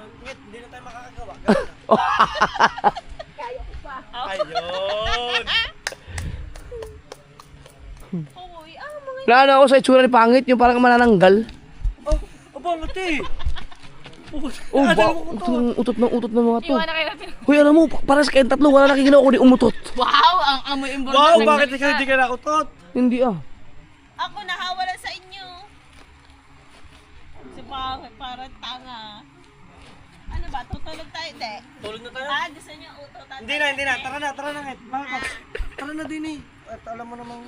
tayo makakagawa. Gawin na. Kaya ko pa. Ayun. Uy, mga Naano ako sa itsura ni Pangit, yung parang manananggal. Oh, aba, mati. Oh, ba, utot ng mga to. Hoy, alam mo, para sa kayong tatlo, wala nakikinaw ko ni umutot. wow, ang amoy imbor. Wow, bakit ikaw hindi ka nakutot? Hindi ah. Ako nahawala sa inyo. Si Pangit, parang tanga. Ano ba, tutulog tayo, de? Tulog na tayo? Ah, gusto niyo ututan. Hindi na. Tara na, Ngit. Bakit? Tara na din eh. At alam mo namang...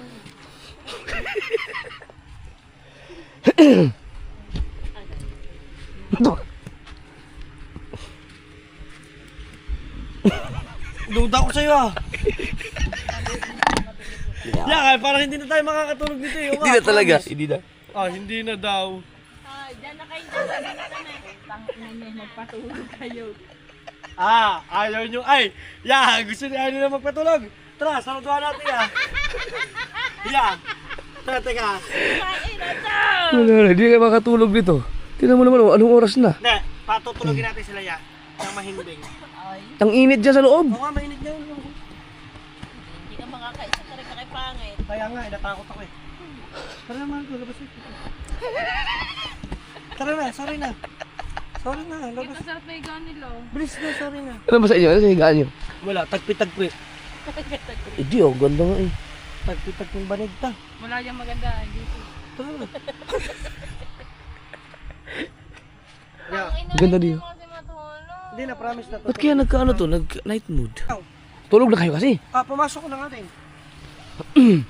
Duda ko sa'yo ah. Yeah, parang hindi na tayo makakatulog dito eh. Hindi na talaga. Hindi na. Ah, hindi na daw. Ah, dyan na kayo dyan. Sabi na kami. Tangin na magpatulog kayo. Ah, ayaw nyo. Ay, yeah, gusto niya na magpatulog. Tara, saluduhan natin ah. Yeah. Tara, teka. Kain na to! Wala, hindi kayo makatulog dito. Tingnan mo naman, oh, anong oras na? Ne, patutulogin natin sila ya. Nang mahimbing. Ang init dyan sa loob. Oo nga, mainit na yun. Hindi ka makakaisa ka rin ka kay Pangit. Kaya nga, natakot ako eh. Tara naman, labas ito. Tara na, sorry na. Sorry na, labas. Masarap na higaan nila. Bilis na, sorry na. Ano ba sa inyo? Ano sa higaan nyo? Wala, tagpi-tagpi. Hindi oh, ganda nga eh. Tagpi-tagpi yung banigta. Wala diyang maganda. Dito. Tara na. Yeah. Ganda din. Hindi na, promise na to. Ba't kaya nagkaano to? Nag-night mood? Tulog na kayo kasi. Ah, pumasok ko na nga din. Uy,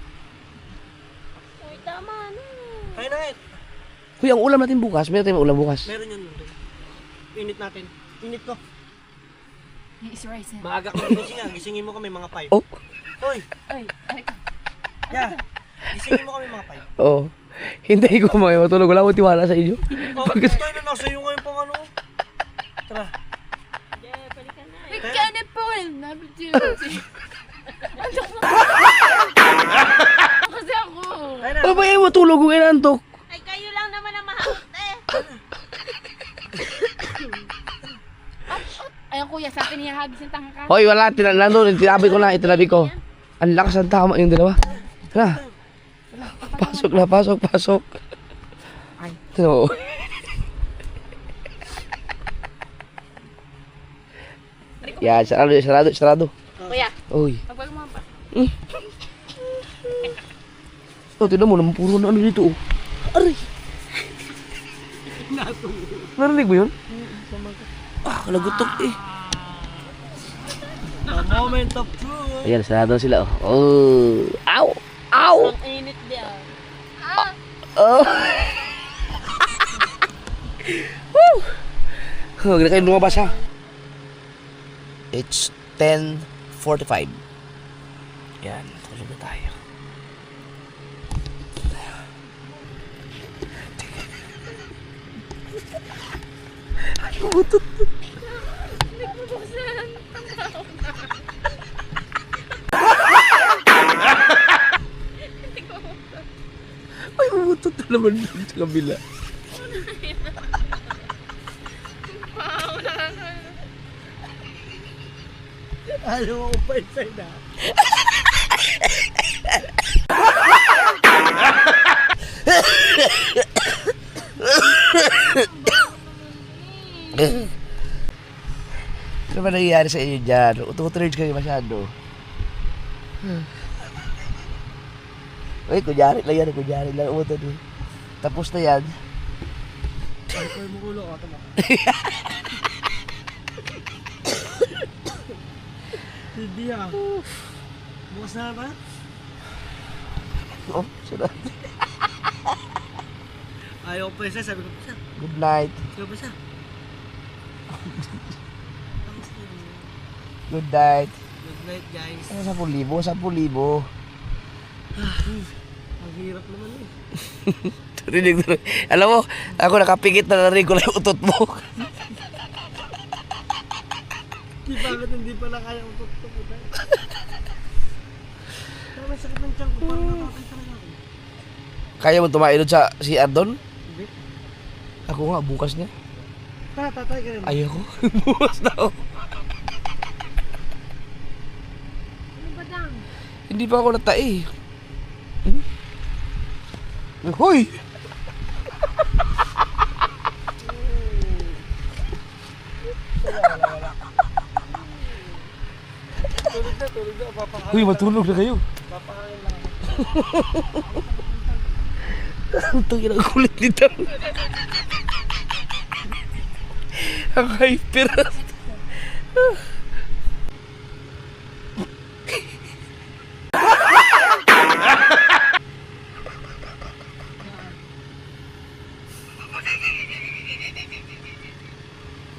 tama na. Kaya na eh. Hoy, ang ulam natin bukas. Meron tayong ulam bukas. Meron yun. Init natin. Init ko. He's rising. Maaga ko gising ah. Gisingin mo kami mga 5. Oh. Hoy, Ay, yeah. Gisingin mo kami mga 5. Oo. Hintayin ko mga matulog. Wala akong tiwala sa inyo. Oh, tayo na nasa iyo ngayon pang ano. Tara. we cannot pull. Kasi ako. Kaya na. Ano ba yung matulog kung inantok? Ay, kayo lang naman ang mahakot eh. Ayun kuya, sa akin ihahagis yung tanga ka. Hoy, wala. Nandun. Tinabi ko na. Itinabi ko. Ang lakas ng tama yung dalawa. Tara. Pasok na. Pasok. Ay. Tino. Yan. Sarado. Kuya, Uy. magwag mo pa. Oh, tignan mo naman. Puro na ano dito. Oh. Aray. Narinig mo yun? Ah, lagutok eh. The moment of truth. Ayan, sarado sila. Oh. Ow! Ow! Ang init diyan. Oh! Woo! Huwag na kayo lumabas ha. It's 10:45. Yan, tulog na tayo. Ay, umutot. Ay, umutot na naman dun sa kabila. Alam mo pa inside na. Ano ba nangyayari sa inyo dyan? Ututurage kayo masyado. Uy, kunyari lang. Umutot eh. Tapos na yan. Ay, mo kulo ka tama. Hindi ah. Bukas na ba? Oh, sarap. Ayaw pa isa, sabi ko pa siya. Good night. Sabi pa siya. Good night. Good night guys. Ano 10,000? 10,000. Ang hirap naman eh. Rinig. Alam mo, ako nakapikit na narinig ko lang yung utot mo. Di bakit hindi pala kaya ang tutok ko dahil. Pero may sakit ng tiyan ko, parang natatay talaga ako. Kaya mo tumailod sa si Ardon? Hindi. Ako nga, bukas niya. Tara, tatay ka rin. Ayoko. Bukas na ako. Ano ba dang? Hindi pa ako natai. Hoy! Uy, matulog na kayo. Ang tangin ang kulit nito. Ang hyper.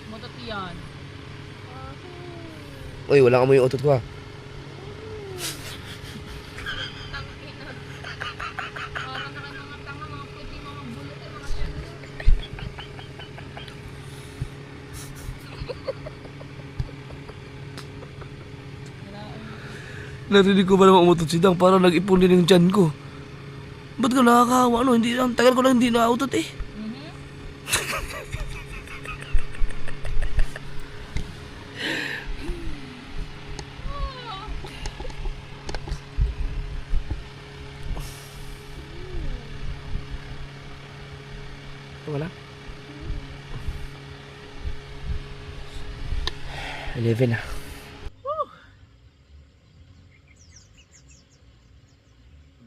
Motot yan. Uy, walang amoy yung utot ko ah. Narinig ko ba naman umutot si Dang? Parang nag-ipon din yung tiyan ko. Ba't ka nakakawa? Ano? Hindi, ang tagal ko lang hindi nakautot eh. Wala? 11 na.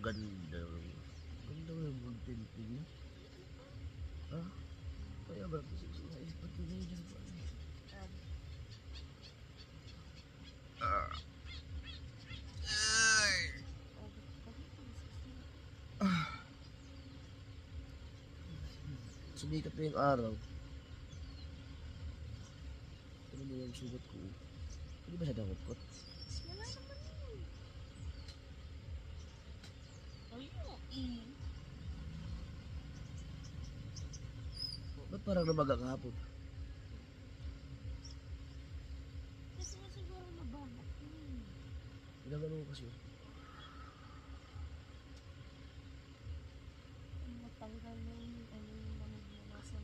Ganda. Ganda mo yung tintin niya. Ha? Kaya ba? Pati na yun. Sumikat na yung araw. Ano mo yung sugat ko? Hindi ba siya dakot-kot? Ba't parang namaga kahapon? Kasi siguro nababak yun. Ginagano ko kasi. Matanggal na yung lamig na nasa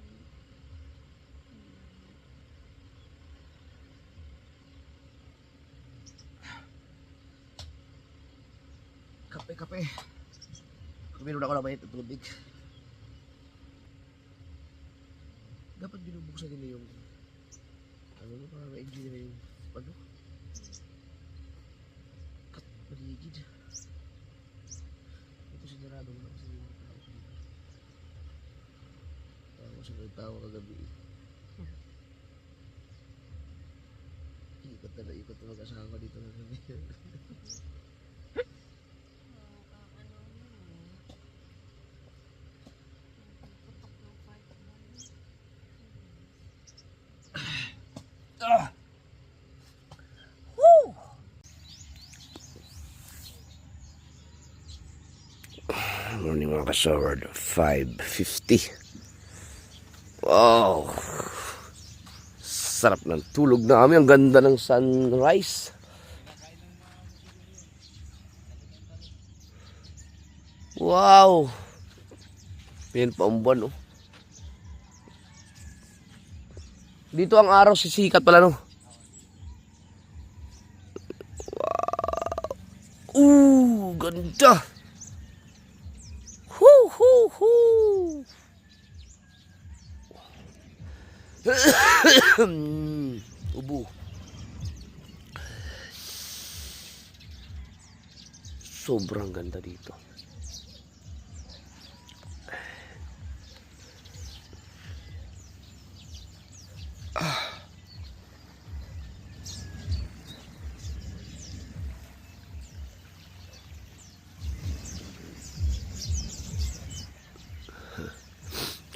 Kape. Kuminom ako ng mainit na tubig. Dapat binubuksan nila yung para ma-enjoy nila yung kat paligid. Ito sinarado mo na kasi yung tao dito. Tawa siya ng tawa kagabi. Ikot na mag-asawa ko dito kagabi. Morning mga kasaward, 5:50. Wow! Sarap ng tulog namin. Ang ganda ng sunrise. Wow! Yan pa ang buwan, oh. Dito ang araw sisikat pala, no? Wow! Ganda! Ubo. Sobrang ganda dito.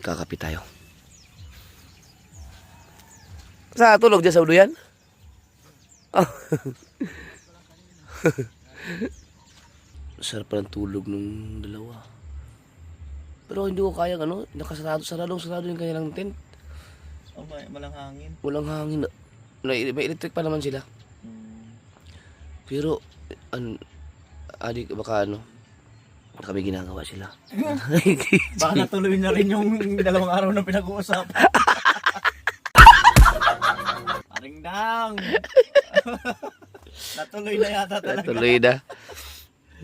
Kakapi tayo. Sa tulog dyan sa ulo yan? Oh. Sarap pa ng tulog nung dalawa. Pero hindi ko kaya sarado yung kanilang tent. Oh, walang hangin. Walang hangin. May electric pa naman sila. Pero, baka may ginagawa sila. Baka natuloy na rin yung 2 araw na pinag-uusap. Paring Dang! Natuloy na yata talaga. Natuloy na.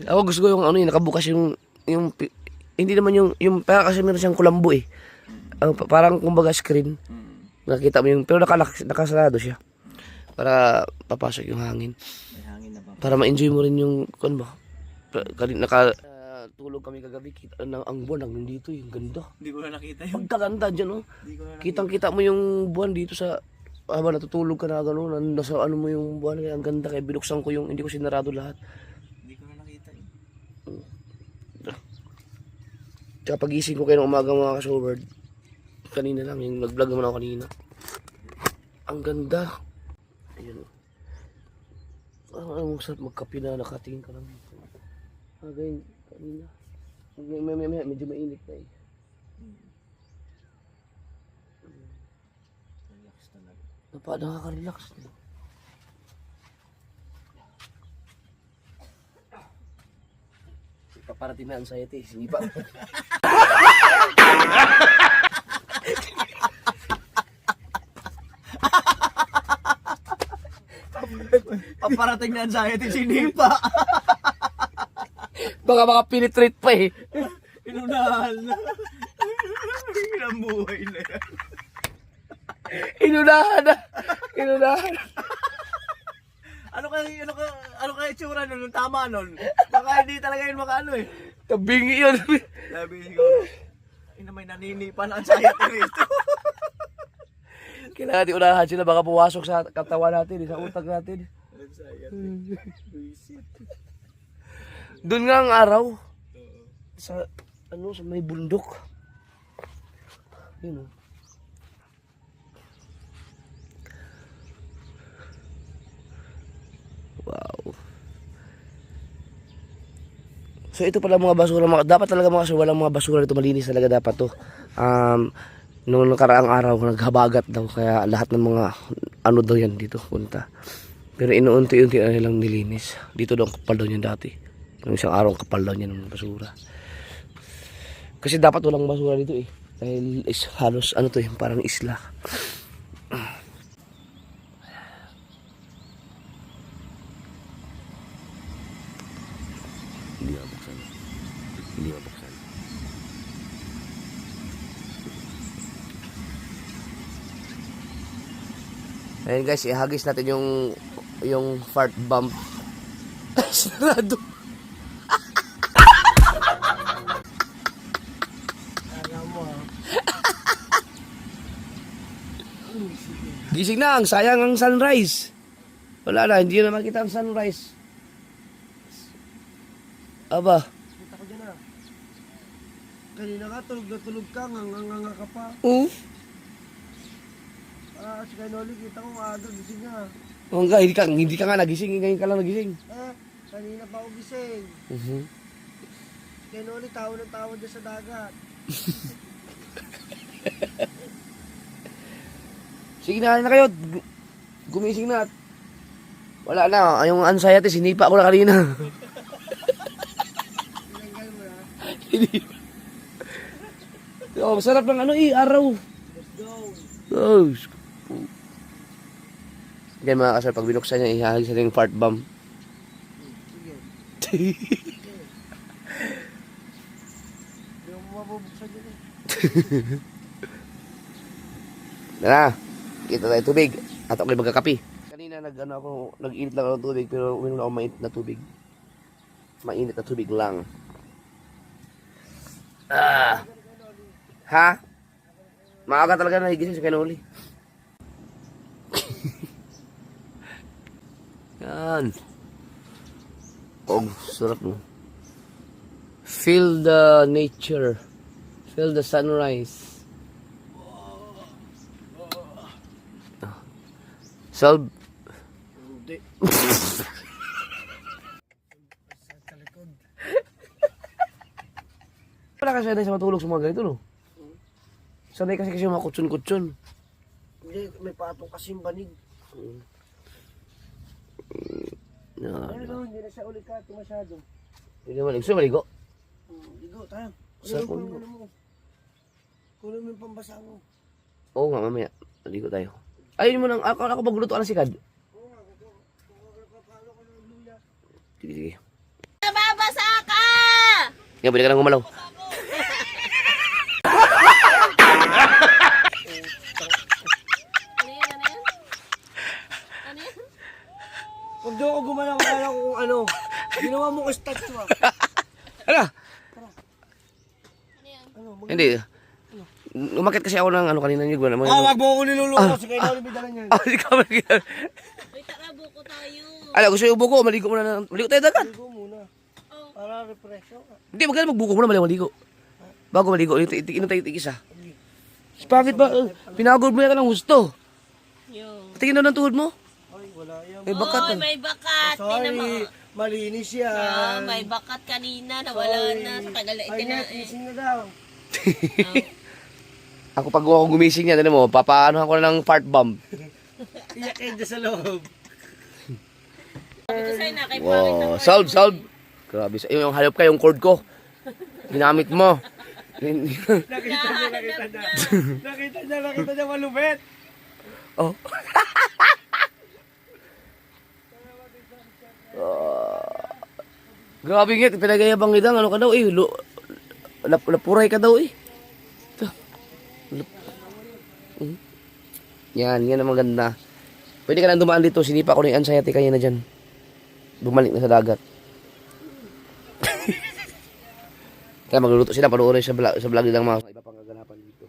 Ako gusto ko yung nakabukas yung hindi naman yung para kasi meron siyang kulambo eh. Parang kumbaga screen. Nakita mo yung, pero nakasarado siya. Para papasok yung hangin. May hangin na ba? Para ma-enjoy mo rin yung, kung ba? Tulog kami kagabi, kita ang buwan hanggang dito, yung ganda. Hindi ko na nakita yun. Pagkaganda dyan, oh. Hindi ko na nakita. Kitang-kita mo yung buwan dito sa, habang natutulog ka na gano'n, nasa ano mo yung buwan, kaya ang ganda, kaya binuksan ko yung, hindi ko sinarado lahat. Hindi ko na nakita yun. Tsaka pagising ko kayo ng umaga mga ka-showbird, kanina lang, yung nag-vlog naman ako kanina. Ang ganda. Ayun. Ang sarap magkape na nakatingin ka lang. Again, kanina. Medyo mainit na eh. Relax talaga. Nakaka-relax. Paparating na anxiety. Sige pa. Paparating na anxiety, sinipa. Baka makapenetrate pa eh. Inunahan na. Ilang buhay na yan. Inunahan na. Inunahan. Ano kaya itsura nun? Nung tama nun? Baka hindi talaga yun makaano eh. Tabingi yun. Sabi ko, ina may naninipan ang anxiety rito. Kailangan natin unahan sila. Baka puwasok sa katawan natin, sa utak natin. Anxiety. Visit. Doon nga ang araw. Sa may bundok. Yun oh. Wow. So ito pala mga basura, dapat talaga mga walang mga basura dito, malinis talaga dapat to. Noong nakaraang araw naghabagat daw, kaya lahat ng mga ano daw yan dito punta. Pero inuunti-unti na nilang nilinis. Dito daw ang kapal daw niyan dati. Nung isang araw ang kapal daw niyan ng basura. Kasi dapat walang basura dito eh. Dahil halos ano to eh, parang isla. Hindi mabuksan. Hindi mabuksan. Ayun guys, ihagis natin yung fart bump. Sarado. Gising na, ang sayang ang sunrise. Wala na, hindi na makita ang sunrise. Aba. Kita ko dyan ah. Kanina ka, tulog na tulog ka, nganga ka pa. Oo. Si Kainoli, kita ko maaga, gising na. Oh, enggak, hindi ka nga nagising, ngayon ka lang nagising. Kanina pa ako gising. Kainoli, tawa ng tawa dyan sa dagat. Sige na kayo, gumising na. Wala na, yung anxiety, sinipa ko na kanina. Tinanggal mo na. Oh, sarap ng ano eh, araw. Let's go. Oh, okay mga kasal, pag binuksan niya, ihahagis natin yung fart bomb. Sige. Hindi mo mabubuksan dyan eh. Na, kita tayo tubig. At ako'y magkakapi. Kanina nag-init lang ako ng tubig, pero uminom ako mainit na tubig. Mainit na tubig lang. Ha? Maaga talaga nahigising si Kainoli. Yan. Oh, sarap mo. Feel the nature. Feel the sunrise. Solve. Hindi. Sa likod. Wala kasi sanay sa matulog sa mga ganito, no? Sanay kasi mga kutsun-kutsun. Hindi, may patong kasing banig. Hindi na siya ulit ka, masyado. Hindi naman, gusto maligo. Ligo tayo. Sa Kunin mo. Kunin mo yung pambasa mo. Oo nga, mamaya. Maligo tayo. Ayun mo nang, ako magluto ka ng sikad. Sige, sige. Nababasa ka! Nga, balik ka nang gumalaw. Ano? Ano, Hindi. Umakit kasi ako ng ano kanina niyo. Ano, wag mo ako niluloko. Sige, ikaw ulit may dala niyan. Ah, ikaw ba? Uy, tara, buko tayo. Ala, gusto yung buko. Maligo muna na. Maligo tayo dagat. Ligo muna. Para refresh ka. Hindi, magkano magbuko muna maligo. Bago maligo, inom tayo tigis ah. Bakit ba? Pinagod mo yan ka ng gusto. Yo. Tingin na ng tuhod mo. Ay, wala yan. May bakat. Oy, may bakat. Tingnan mo. Sorry, malinis yan. Ah, may bakat kanina. Nawala na. Sa tagal na Ay, net, itinae. gising na daw. Ako pag ako gumising niya, ano mo, papaanohan ko na ng fart bomb. Iyak kayo dyan sa loob. Sabi ko sa'yo na, kay Wow, solve. Grabe, yung halop ka, yung cord ko. Ginamit mo. Nakita niya malupit. Oh. Grabe nga, pinagayabang kita, ano ka daw eh, lapuray ka daw eh. Ito. Yan ang maganda. Pwede ka na dumaan dito, sinipa ko na yung anxiety kayo na dyan. Bumalik na sa dagat. Kaya magluluto sila, panoorin sa vlog nilang mga iba pang kaganapan dito.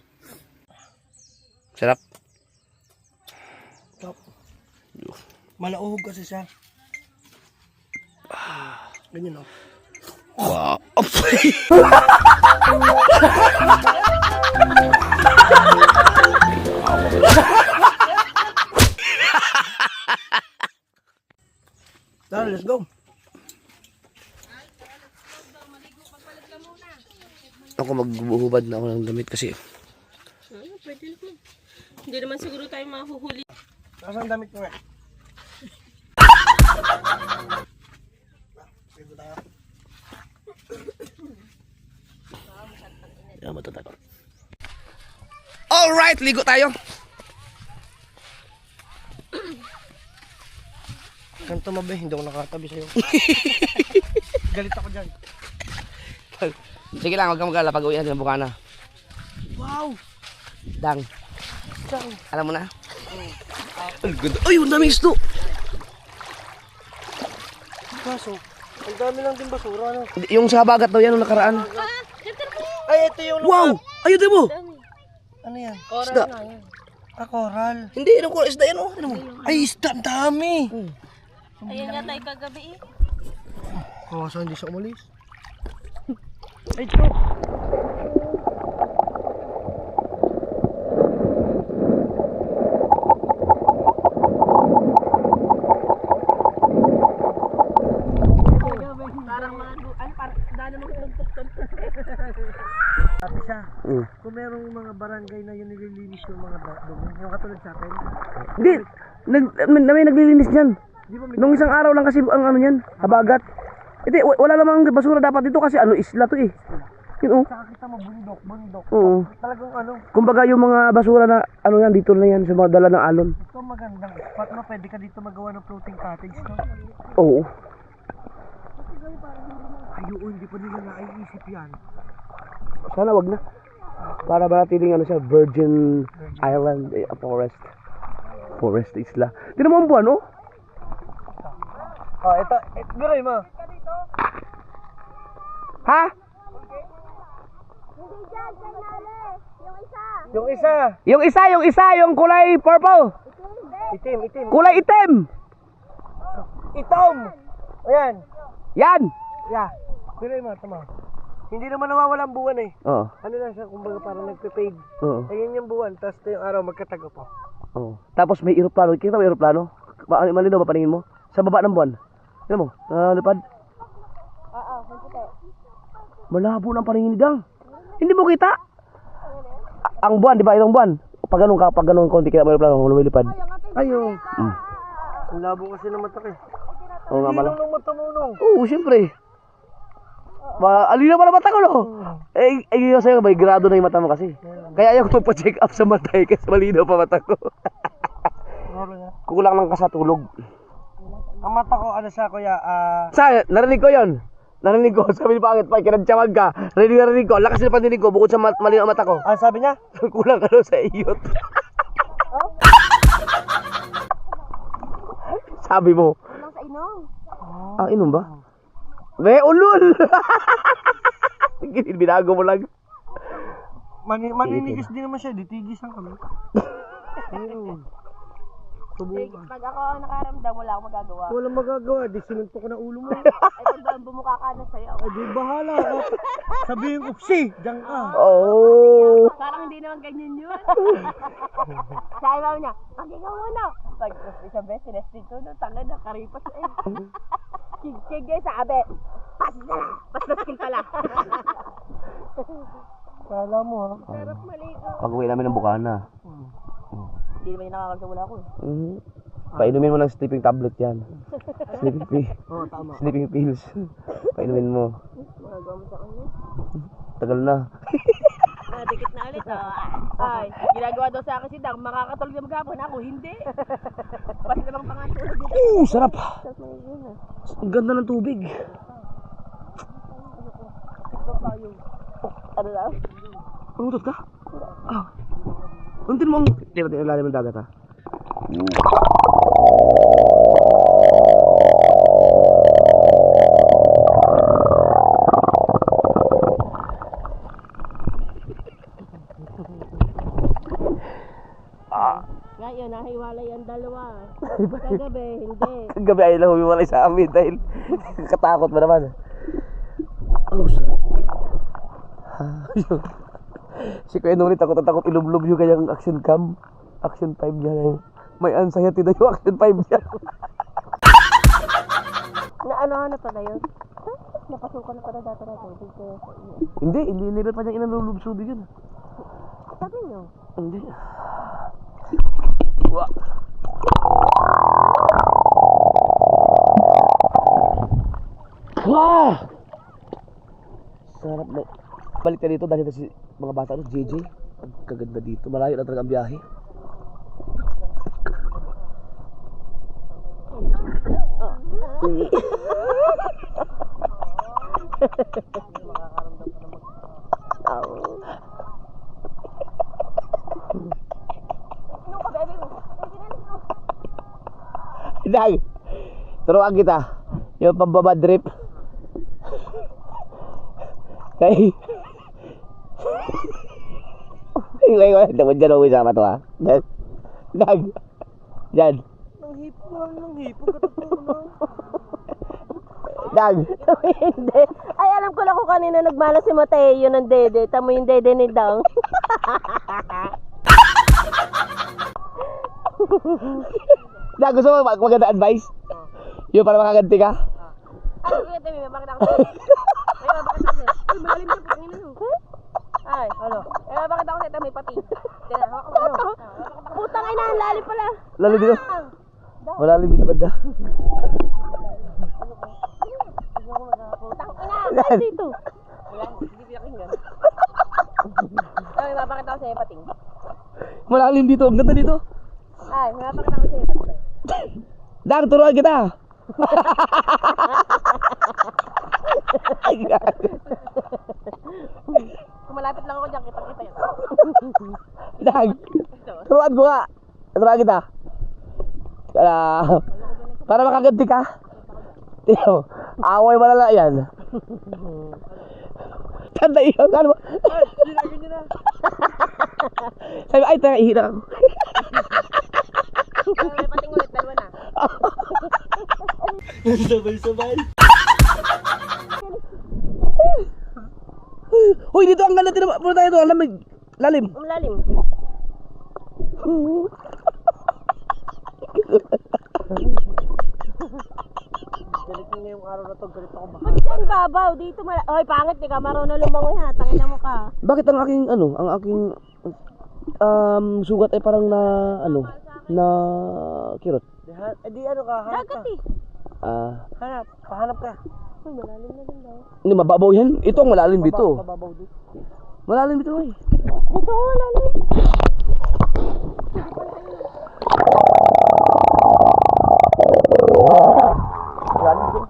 Sarap. Malauhog kasi siya. Ganyan o. Wow. Tara, let's go. Ako magbuhubad na ako ng damit kasi Ano, pwede naman. Hindi naman siguro tayo mahuhuli. Nasaan ang damit ko nga? yan matatakot. Alright, ligo tayo. Kanto mabe, hindi ako nakatabi sa'yo. Galit ako dyan. Sige lang, huwag kang mag-alala pag uwi natin ng Bukana. Wow! Dang, Saan? alam mo na? Ang ganda. Ay, ang daming isdo. Kaso, ang dami lang din basura, no? Yung sa habagat daw yan, nung nakaraan. Ay, ito yung Wow! Ayun, di mo! Ano yan? Isda. Coral. Hindi, yun ang isda yan, oh. Ano mo? Ay, isda, ang dami! Ayan nga tayo kagabi eh. Kawasan, hindi siya umalis. Ay, ito. Sabi siya, Mm. kung merong mga barangay na yun nililinis yung mga dumi, yung katulad sa atin. Hindi, may naglilinis dyan. Di ba may Nung isang araw lang kasi ang ano yan, habagat. Hindi, wala namang basura dapat dito kasi ano, isla to eh. Yun oh. saka kita mo bundok. Oo. Talagang ano, Kumbaga yung mga basura na ano yan, dito na yan sa mga dala ng alon. ito magandang spot no, pwede ka dito magawa ng floating cottage, no? Oo. Ayun, hindi pa nila naiisip yan. Sana wag na. Para ba natin ano siya, Virgin Island, forest. Forest isla. Tingnan mo ang buwan, oh. Oh, ito, biray mo. Ha? Yung isa, Yung isa, yung kulay purple. itim. Kulay itim. Itom! Ayan, Yan. yeah. Biray mo, tama. Hindi naman nawawala ang buwan eh. Oo. Ano lang siya, kumbaga parang nagpe-fade. Oo. Ayun yung buwan, tapos ito yung araw magkatago pa. Oo. Tapos may eroplano. Kita mo eroplano? Malinaw ba paningin mo? Sa baba ng buwan. Tignan mo, lipad. Oo, magkita. Malabo ng paningin ni Dang. Hindi mo kita. Ang buwan, di ba? Itong buwan. Pag ganun konti, kita mo eroplano, lumilipad. Ayun. Mm. Ang labo kasi ng mata ko eh. Oo nga pala. Ilong ng mata mo, no? Oo, siyempre. Alina pa na mata ko, no? Eh, yung sa'yo, may grado na yung mata mo kasi. Kaya ayaw ko magpa-check up sa mata eh, kasi malinaw pa mata ko. Kulang lang ka sa tulog. Ang mata ko, ano siya, kuya, Narinig ko yon. Narinig ko, sabi ni Pangit pa, kinadsyawag ka. Narinig ko, lakas na pandinig ko, bukod sa malinaw ang mata ko. ano sabi niya? Kulang ka daw sa iyot. Sabi mo. Kulang sa inom. Ah, inom ba? May ulul! Binago mo lang. Maninigis din naman siya, ditigisan kami. Ayun. Subukan. Pag ako ang nakaramdam, wala akong magagawa. Walang magagawa, di sinunto ko na ulo mo. Ay, pag bumukha ka na sa'yo. Ay, di bahala ka. Sabihin ko, diyan ka. Oh. Parang hindi naman ganyan yun. Sabi ba niya, ikaw muna. Pag isang beses, sinesting ko, no, tanga na, karipas eh. Kig sabi, pas kill pala. Kala mo ha. Sarap maligo. Pag-uwi namin ng Bukana. Hindi naman yung nakakal wala ko. Painumin mo ng sleeping tablet yan. Sleeping pills. Oo, tama. Sleeping pills. Painumin mo. Magagawa mo sa kanya. Tagal na. Dikit na ulit. Ay, ginagawa daw sa akin si Dang, makakatulog na maghapon. Ako, hindi. Pati namang pangatulog dito. Sarap. Ang ganda ng tubig. Ano lang? Pangutot ka? Ah. Untin mo ang... Tira, lalim ng dagat ha. Ngayon, nahiwalay ang dalawa. Kagabi, hindi. Gabi ay lang humiwalay sa amin dahil katakot ba naman. Oh, sarap. Si Kuya Nuri takot ilublob yung kanyang action cam. Action 5 niya. May anxiety na yung action 5 niya. Ano na pala yun? Napasukan na pala dati natin. Hindi nila pa niyang inalulubsob yun. Sabi niyo? Hindi. Wah. Wah! Sarap na. Balik ka dito dahil si mga bata no, JJ. Ang kaganda dito. Malayo na talaga ang biyahe. Dag, turuan kita. Yung pambaba drip. Kay. Wait. Dapat dyan ako isama to ha. Dag. Dyan. Nang hipo, katotoo na. Dag. Hindi. Ay, alam ko lang kung kanina nagmala si Mateo ng dede. Tamo yung dede ni Dang. Dag, gusto mo maganda advice? Yung para makaganti ka? Ay, kuya Temi, may bakit ako sa'yo? May bakit ako sa'yo? Ay, malalim ka, pangin mo. Ay, ano? May bakit ako sa'yo, may pati. Tira, hawak mo. Putang ina, ang lalim pala. Lalo dito. Malalim dito banda. Putang ina, ang dito. Wala, hindi pinakinggan. Ay, may bakit ako sa'yo, pating. Malalim dito. Ang ganda dito. Ay, may bakit ako sa'yo, pating. Dag, turuan kita. Kung malapit lang ako dyan, kitang-kita yun. Dag, turuan ko nga. Turuan kita. Para makaganti ka. Tiyo, away malala yan. Tanda iyo, ano ba? Sabi, ay, tayo, ihina ako. May pating ulit, dalawa na. Sabay-sabay. Uy, dito ang ganda. Puno tayo ito, lamig. Lalim. Ang lalim. Galit mo ngayong araw na to, galit ako baka. Ba't dyan babaw? Dito Hoy, pangit, di ka marunong lumangoy ha. Tangina mo ka. Bakit ang aking sugat ay parang na kirot? Di ano ka, hanap ka. Dagat eh. Pahanap ka. Uy, malalim na din daw. Hindi, mababaw yan. Ito ang malalim dito. Mababaw dito. Malalim dito eh. Dito ko malalim. Malalim dito.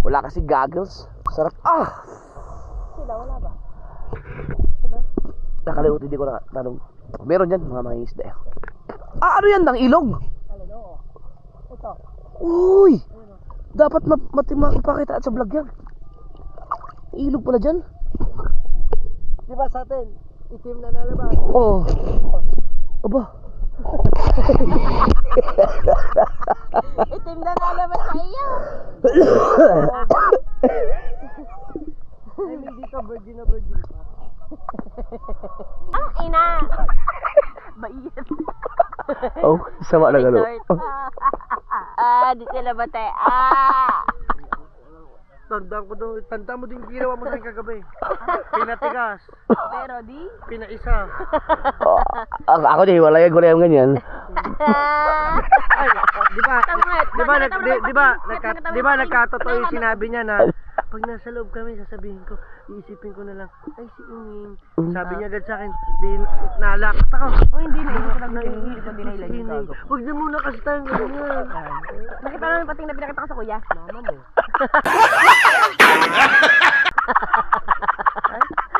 Wala kasi goggles. Sarap. Ah! Sila, wala ba? Nakalimutan, hindi ko nakatanong. Meron dyan, mga isda. Ah, ano yan? Nang ilog? Alin, oo. Ito. Uy! Dapat mapakita sa vlog yan. Ilog pala dyan. Di ba sa atin, itim na nalabas. Oo. Aba. Itim na nalabas sa iyo. I mean, dito virgin na virgin pa. Ang ina. Baiyan. Oh, sama na galo. Di sila bate. Tanda mo din yung ginawa mo sa kagabi. Pinatigas, Pero di. pinaisa. Ako di, wala yung ganyan. Ay, di ba? Tangit. Di ba nagkatotoo yung sinabi niya na pag nasa loob kami, sasabihin ko, iisipin ko na lang, ay si Inging. Sabi niya agad sa akin, di nalakat ako. Oh, hindi na. Hindi ko nag-iisip ko din na ilan yung gago. Huwag na muna kasi tayong ganyan. Nakita namin pating na pinakita ko sa kuya. Mama mo.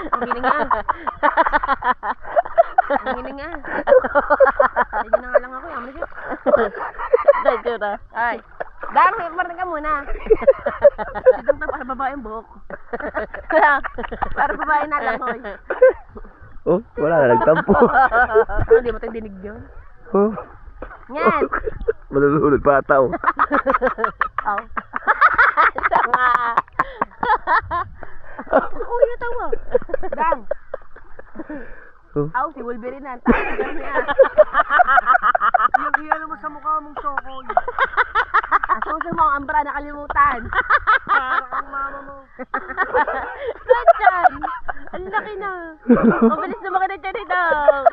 Ang giling nga. Ang giling nga. Hindi na nga lang ako. Yaman siya. Dito na. Ay. Dang, marang ka muna. Sidang pa para babae yung buhok. Para babae na lang, hoy. Oh, wala na nagtampo. Hindi mo tayo dinig yun. Oh. Yan. Malulunod pa tao. Aw. Tanga. Uy, natawa. Dang. Oh. Aw, si Wolverine na. Tagal niya. Yung iyan mo sa mukha mong sokoy. Asuso mo ang ambra, nakalimutan. Para kang mama mo. Saan? Ang laki na. Mabilis na makita dyan ito.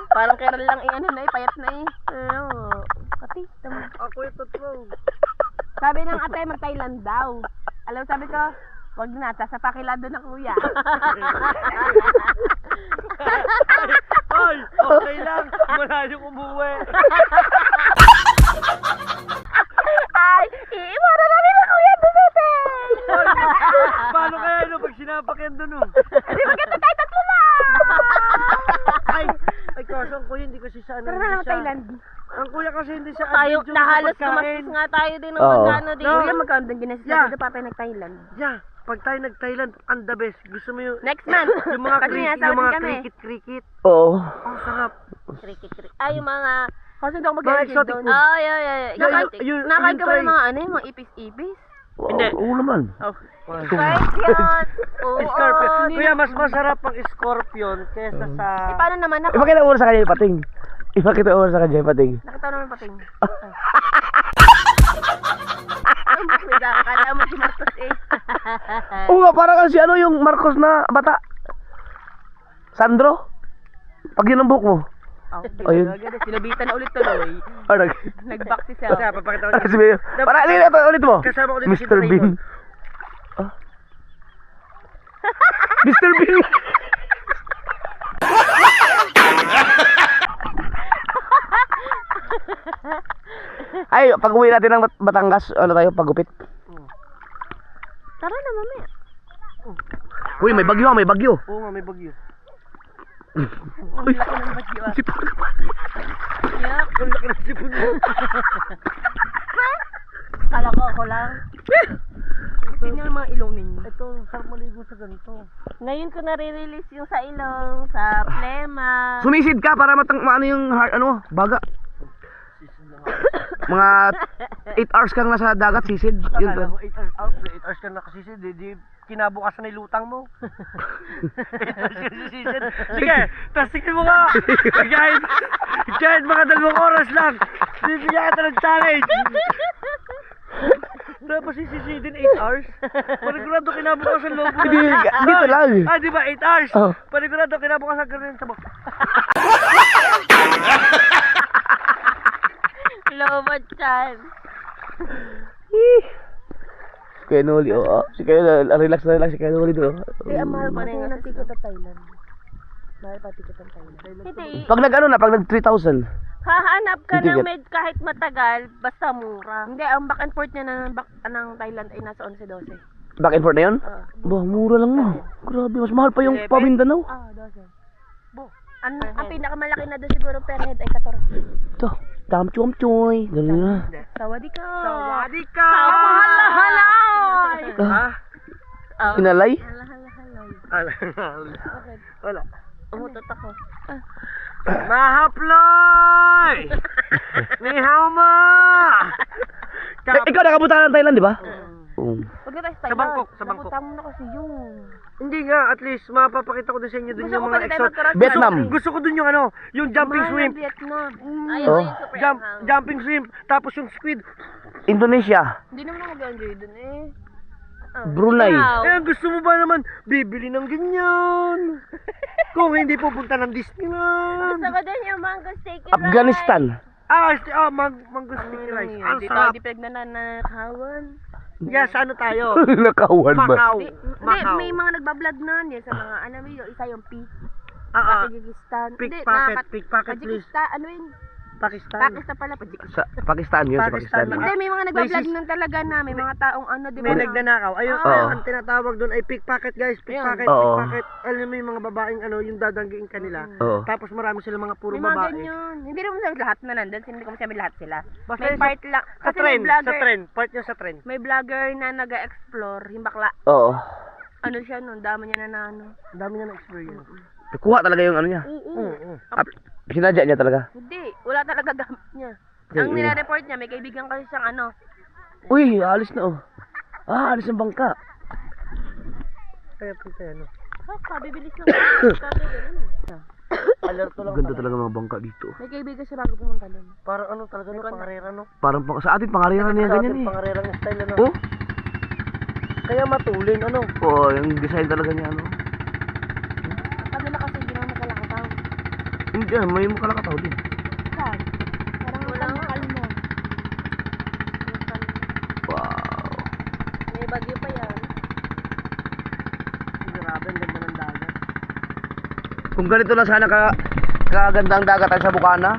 Parang kailan lang i-ano na payat na Pati, tama. Ako yung totoo. Sabi ng ate, mag-Thailand daw. Alam, sabi ko, wag na, sa pakilado na kuya. Ay, okay lang. Malayo umuwi. Ay, iiwanan namin na kuya doon natin. Paano kaya ano pag sinapak yan doon Hindi maganda tayo tatlo lang. Ay kaso ang kuya hindi kasi sa ano. Tara na lang Thailand. Ang kuya kasi hindi sa Tayo, adventure nahalos sa pagkain. kumastos nga tayo din ng Oo. magkano din. No. Kuya, magkano din ginesis Yeah. natin pa tayo nag-Thailand. Yeah, pag tayo nag-Thailand, ang the best. Gusto mo yung Next month. yung mga Kasi nga, cricket, Saudi yung mga kami. cricket. Oo. Ang sarap. Cricket. Ay, yung mga... Kasi hindi ako Mga mag-enjoy exotic doon. food. Oh, yeah. Nakain ka ba try. ng mga ano, yung mga ipis-ipis? Hindi. Oo naman. Scorpion! Oo. Scorpion. Kuya, mas masarap ang scorpion kesa sa... Eh, paano naman ako? Ipakita mo sa kanya yung pating. Ipakita mo sa kanya yung pating. Nakita naman pating. Kala mo si Marcos eh. Oo nga, parang kasi ano yung Marcos na bata. Sandro? Pag yun ang buhok mo. Ayun. Sinabitan na ulit tuloy. Parang... Nag-back si Sel. Kaya, papakita ko Kasi may... Parang, ulit mo. Kasama ko dito si Mr. Bean. Ah. Mr. Bean. Ay, pag uwi natin ng Batangas, ano tayo, pagupit? Tara na, mamaya. Uy, may bagyo, may bagyo. Oo nga, may bagyo. Uy, Laki ng bagyo ah. sipag. Yup. Ang laki ng sipon mo. Kala ko ako lang. Ipin yung mga ilong ninyo. Ito, sarap maligo sa ganito. Ngayon ko nare-release yung sa ilong, sa plema. Sumisid ka para maano yung heart, ano, baga. Mga 8 hours kang nasa dagat, sisid. Yun Akala to. ko 8 hours out, 8 hours ka nakasisid, di kinabukasan na yung lutang mo. 8 hours ka nasisid. Sige, tastigin mo nga. Kahit mga 2 oras lang, bibigyan kita ng challenge. Tapos sisisidin 8 hours. Panigurado kinabukasan loob mo. Hindi, dito lang. Ah, di ba 8 hours? Oh. Panigurado kinabukasan ka rin sa mo. Lobot chan. Si Kuya Noli, oo. Si Kuya, relax na relax si Kuya Noli doon. Hindi, ang mahal pa rin ng ticket sa Thailand. Mahal pa ticket ng Thailand. Hindi, Pag nag-ano na, pag nag 3,000. hahanap ka Hindi ng ticket. med kahit matagal, basta mura. Hindi, ang back and forth niya ng Thailand ay nasa 11-12. Back and forth na yun? Bah, mura lang no. Grabe, mas mahal pa yung Pamindanao. Ah, 12. Ang pinakamalaki na doon siguro per head ay 14. Ito, dam chum choy. Ganun na. Sawadee ka. Sawadee ka! Kamahal-halay! Ha? Inalay? Wala. Umutot ako. Mahaploy! Ni hao ma! Ikaw nakapunta ng Thailand, di ba? Oo. Huwag na tayo Sa Bangkok, sa Bangkok. Napunta mo na kasi yung... Hindi nga, at least mapapakita ko din sa inyo dun Gusto yung ko mga pala tayo exotic. magkaroon. Vietnam. Gusto ko dun yung ano, yung jumping Mahal shrimp. ng Vietnam. Ayun Oh. yung super anghang. Jumping shrimp, tapos yung squid. Indonesia. Hindi naman ako mag-enjoy dun eh. Brunei. Eh, gusto mo ba naman bibili ng ganyan? Kung hindi pupunta ng Disneyland. Gusto ko din yung mango sticky rice. Afghanistan. Mango sticky rice. Ang Dito, sarap. di pinagnanakawan. Yes, ano tayo? Nakawan ba? Macau. Hindi, Macau. may mga nagbablog na yan sa mga ano yung isa yung P. Ah, Pakistan. pickpocket please. Pakistan, ano yun? Pakistan. Pakistan pala, Pakistan. Sa Pakistan yun, sa Pakistan. Pakistan. Hindi, may mga nagbablog May nun talaga na, may mga taong ano, di ba? May nagnanakaw. Ayun, Oo. ang tinatawag doon ay pickpocket guys. Pickpocket, Oo. pickpocket. Alam mo yung mga babaeng ano, yung dadanggiin kanila. Oo. Tapos marami silang mga puro May mga babae. ganyan. Hindi naman sa lahat na nandun, hindi ko masabi lahat sila. Basta May sa- part lang. Sa Kasi may trend, vlogger, part niya sa trend. may vlogger na nag-explore, yung bakla. Oo. Ano siya nun, dami niya na ano. Ang dami niya ng experience. Kuha talaga yung ano niya. Sinadya niya talaga. Hindi, wala talaga gamit niya. Okay, Ang nire-report niya, may kaibigan kasi siyang ano. Uy, alis na oh. Alis ng bangka. Kaya punta yan. Bibilis lang. Ano? Alerto lang. Ganda talaga mga bangka dito. May kaibigan siya bago pumunta doon. Parang ano talaga no, pangarera no. Parang sa atin pangarera niya Sa ganyan ating eh. pangarerang style ano. Oh? Kaya matulin ano. Oo, yung design talaga niya ano. Kanila kasi hindi naman makalakataw. Hindi, may makalakataw din. Saan? Parang walang kalmo. Wow. May bagyo pa yan. Grabe, ang ganda ng dagat. Kung ganito lang sana kaganda ang dagat ay sa Bukana.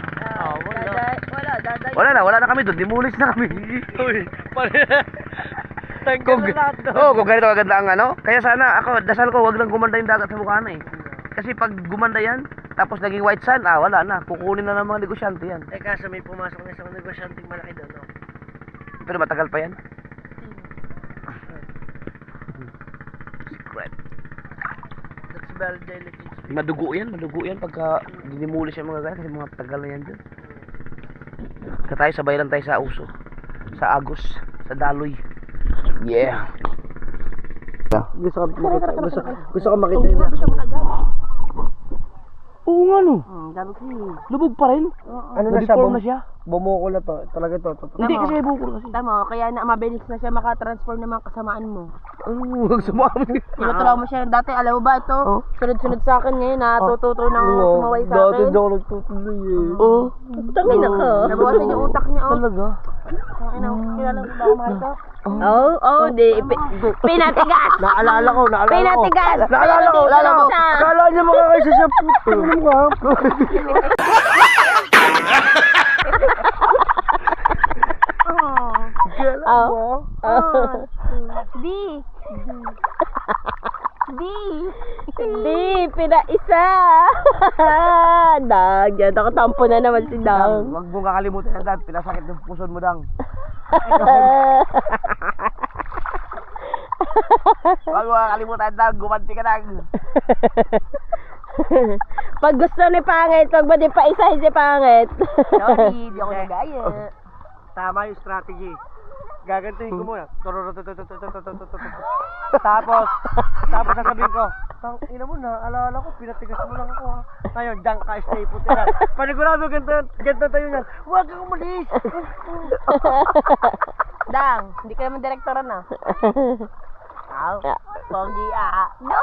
Wala. Wala na kami doon. Dimulis na kami. Uy, kung, na lahat doon. oh, kung ganito kaganda ang ano. Kaya sana ako, dasal ko, wag lang gumanda yung dagat sa Bukana eh. Kasi pag gumanda yan, tapos naging white sand, wala na. Kukunin na ng mga negosyante yan. Eh kaso may pumasok na isang negosyanteng malaki doon no. Pero matagal pa yan. Secret. That's very delicate. Madugo yan pagka dinimulis yung mga ganyan kasi mga tagal na yan dyan. Tayo sabay lang tayo sa uso, sa agos, sa daloy. Yeah. Gusto ko makita yun. Oo nga no. Gabi kasi. Lubog pa rin. Ano na siya? Deform na siya. Bumuko na to. Talaga to. Hindi kasi bukol kasi. Tama, kaya na mabilis na siya makatransform ng mga kasamaan mo. Huwag sumami. Tinutulungan mo siya. Dati, alam mo ba ito? Oh. Sunod-sunod sa akin ngayon, natututo nang sumaway sa akin. Dati daw nagtutuloy eh. Oo. Tangin na ka. Nabawasan yung utak niya, oh. Talaga. Kilala mo ba ako, mahal ko? Pinatigas! Naalala ko. Pinatigas! Naalala ko. Kala niya makakaisa siya. Puto mo ka. Di, pinaisa! Dang, yan ako tampo na naman si Dang. Huwag mong kakalimutan yan, Dad. Pinasakit ng puson mo, Dang. Huwag mong kakalimutan, Dang. Gumanti ka, Dang. Pag gusto ni Pangit, wag ba di pa isahin si Pangit? Sorry, di ako nagaya. Tama yung strategy. Gagantuhin ko muna. Tapos sasabihin ko, tang ina mo na, alala ko, pinatigas mo lang ako ha. Ngayon, dang ka, stay put yan. Panigurado, ganito tayo yan. Huwag kang umalis. Dang, hindi ka naman direktora na. Aw, pogi No,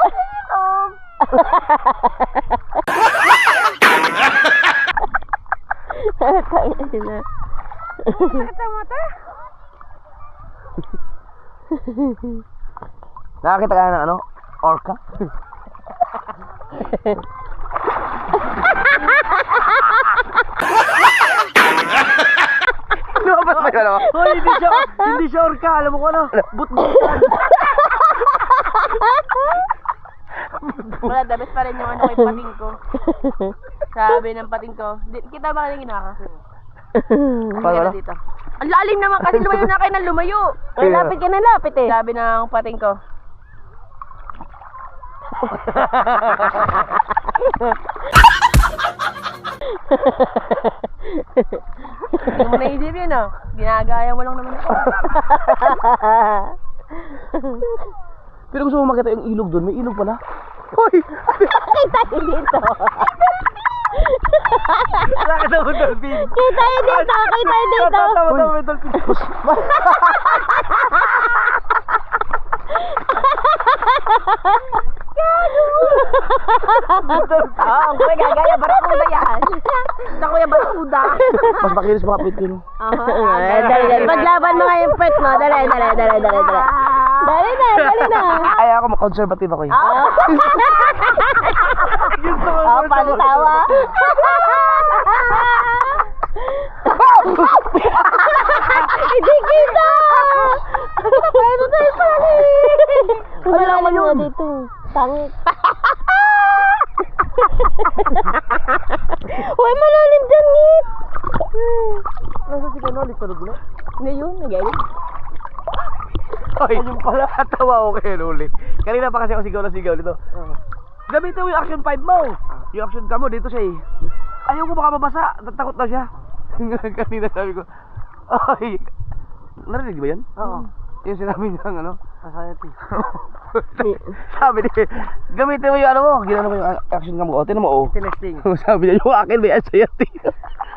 no. Sakit sa mata? Nakakita ka na ano? Orca? Lumabas ba yun? Hoy, hindi siya orka. Alam mo ko ano? But-butan. Wala, the best pa rin yung ano kay pating ko. Sabi ng pating ko, kita ba kanina ginawa ko? Paano? Dito. Ang lalim naman kasi lumayo na kayo ng lumayo. Ay, lapit ka na lapit eh. Sabi ng pating ko. Hindi mo naisip yun oh. Ginagaya mo lang naman ako. Pero gusto mo makita yung ilog doon, may ilog pala. Kita yun dito. Nakita mo dolphin. Kita yun dito. Kita yun dito. Tama may dolphin. Ang kuya gagaya, barakuda yan. Sa kuya barakuda. Mas makinis mga pit yun. Dali. Paglaban mo nga yung pet mo. Dali. Dali na. Ay, ako conservative ako eh. Gusto ko. Paano tawa? Hindi kita! Paano tayo pali? Malalim nga dito. Tangit. Huwag malalim dyan, ngit! Nasa si Kanoli, tulog na. Hindi yun, nag-edit. Ay, yung pala katawa ko kay Noli. Kanina pa kasi ako sigaw dito. Gamitin mo yung action 5 mo. Yung action cam mo, dito siya eh. Ayaw ko baka mabasa. Tatakot na siya. Kanina sabi ko, ay, Narinig ba yan? oo. Yung sinabi niyang ano? Society. Sabi niya, gamitin mo yung ano mo, ginano mo yung action cam mo. O, tinan mo, o. Tinesting. Sabi niya, yung akin may anxiety.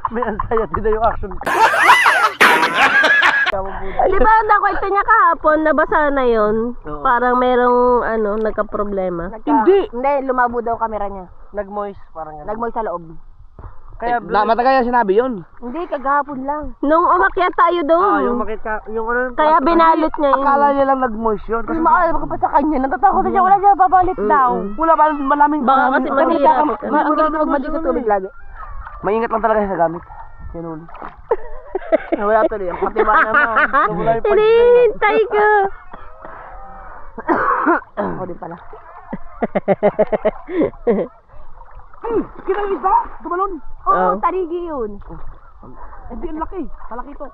May anxiety na yung action. Di ba nakwento niya kahapon, nabasa na yun? Oo. Parang merong nagka-problema. Hindi. Hindi, lumabo daw kamera niya. Nag-moist, parang gano'n. Nagmoy sa loob. Kaya, Matagal yan sinabi yun. Hindi, kagahapon lang. Nung umakyat tayo doon. yung makita, yung ano, Kaya binalot niya yun. Akala niya lang nag-moist yun. Kasi makaalam ka pa sa kanya, natatakot siya, wala siya babalit daw. Wala pa malaming Baka kasi masira. Ang galing na magmadi sa tubig lagi. Maingat lang talaga siya sa gamit. Kaya nuli. Wala tuloy, ang patiba naman. Wala yung Hinihintay ka. Ako din pala. Kita yung isa? Tumalon. Oo, tarigi yun. Hindi, ang laki. Malaki ito.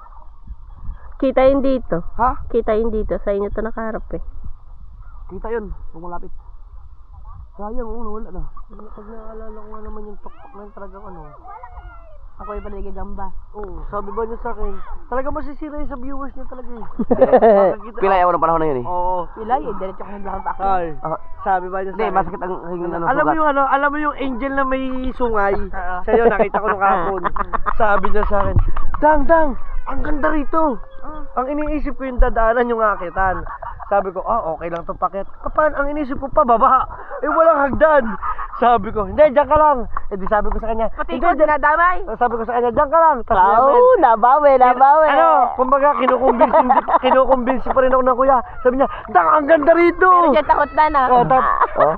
Kita yun dito. Ha? Kita yun dito. Sa inyo to nakaharap eh. Kita yun. Kung malapit. Sayang, wala na. Pag naalala ko nga naman yung tuktok na talagang ano. Ako yung paligay gamba. Oo, sabi ba niya sa akin, talaga masisira yun sa viewers niya talaga eh. Pilay ako ng panahon na yun eh. Oo. Pilay eh, diretso ko naglakan pa ako. Ay, Ah, sabi ba niya sa Hindi, akin. masakit ang hingin ano, Alam mo sugat. yung ano, alam mo yung angel na may sungay? Sa'yo, nakita ko nung kahapon. Sabi niya sa akin, Dang, ang ganda rito. Ang iniisip ko yung dadaanan yung akitan. Sabi ko, okay lang itong paket. Kapan, ang iniisip ko pa, baba. Eh, walang hagdan. Sabi ko, hindi, diyan ka lang. Eh, di sabi ko sa kanya, Pati hindi, ko dinadamay. sabi ko sa kanya, diyan ka lang. Tapos Oo, nabawi. ano, kumbaga, kinukumbinsi pa rin ako ng kuya. Sabi niya, Dang, ang ganda rito. Pero dyan takot na na. Oh, Oh?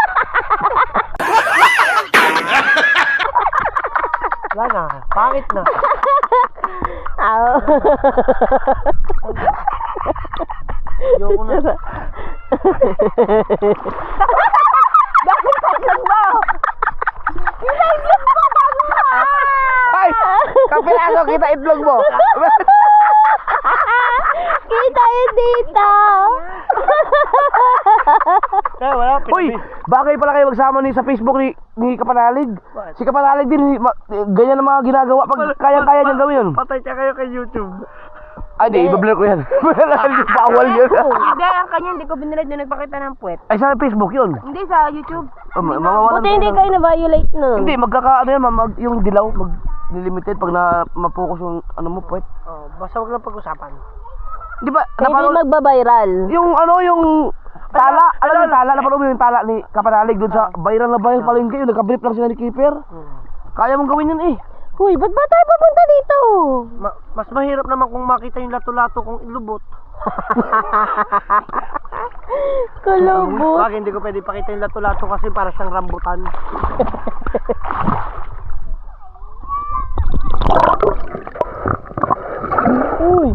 Wala na, pangit na. Ayoko na. Bakit taglag mo? Taglag mo, Ay! Kapiraso, kita itlog mo. Kita yun dito. Kaya wala, Uy, bagay pala kayo magsama ni sa Facebook ni Kapanalig. Si Kapanalig din, ganyan ang mga ginagawa pag kaya-kaya niyang gawin yun. Patay ka kayo kay YouTube. Ay, di, ibablur ko yan. Bawal yun. Hindi, ang kanya hindi ko binilad na nagpakita ng puwet. Ay, sa Facebook yun. Hindi, sa YouTube. Mawawalan. Buti hindi kayo na-violate nun. Hindi, ano yan, yung dilaw, mag-limited pag mapokus yung ano mo, puwet. Oh, basta wag lang pag-usapan. Di ba, Hindi magbabiral. yung tala, alam mo yung tala, napanood mo yung tala ni Kapanalig doon sa viral na viral palengke yun, nagka-brief lang sila ni Keeper. Kaya mong gawin yun eh. Uy, ba't ba tayo papunta dito? Mas mahirap naman kung makita yung lato-lato kong ilubot. Kulubot. Bakit hindi ko pwede pakita yung lato-lato kasi para siyang rambutan. Uy.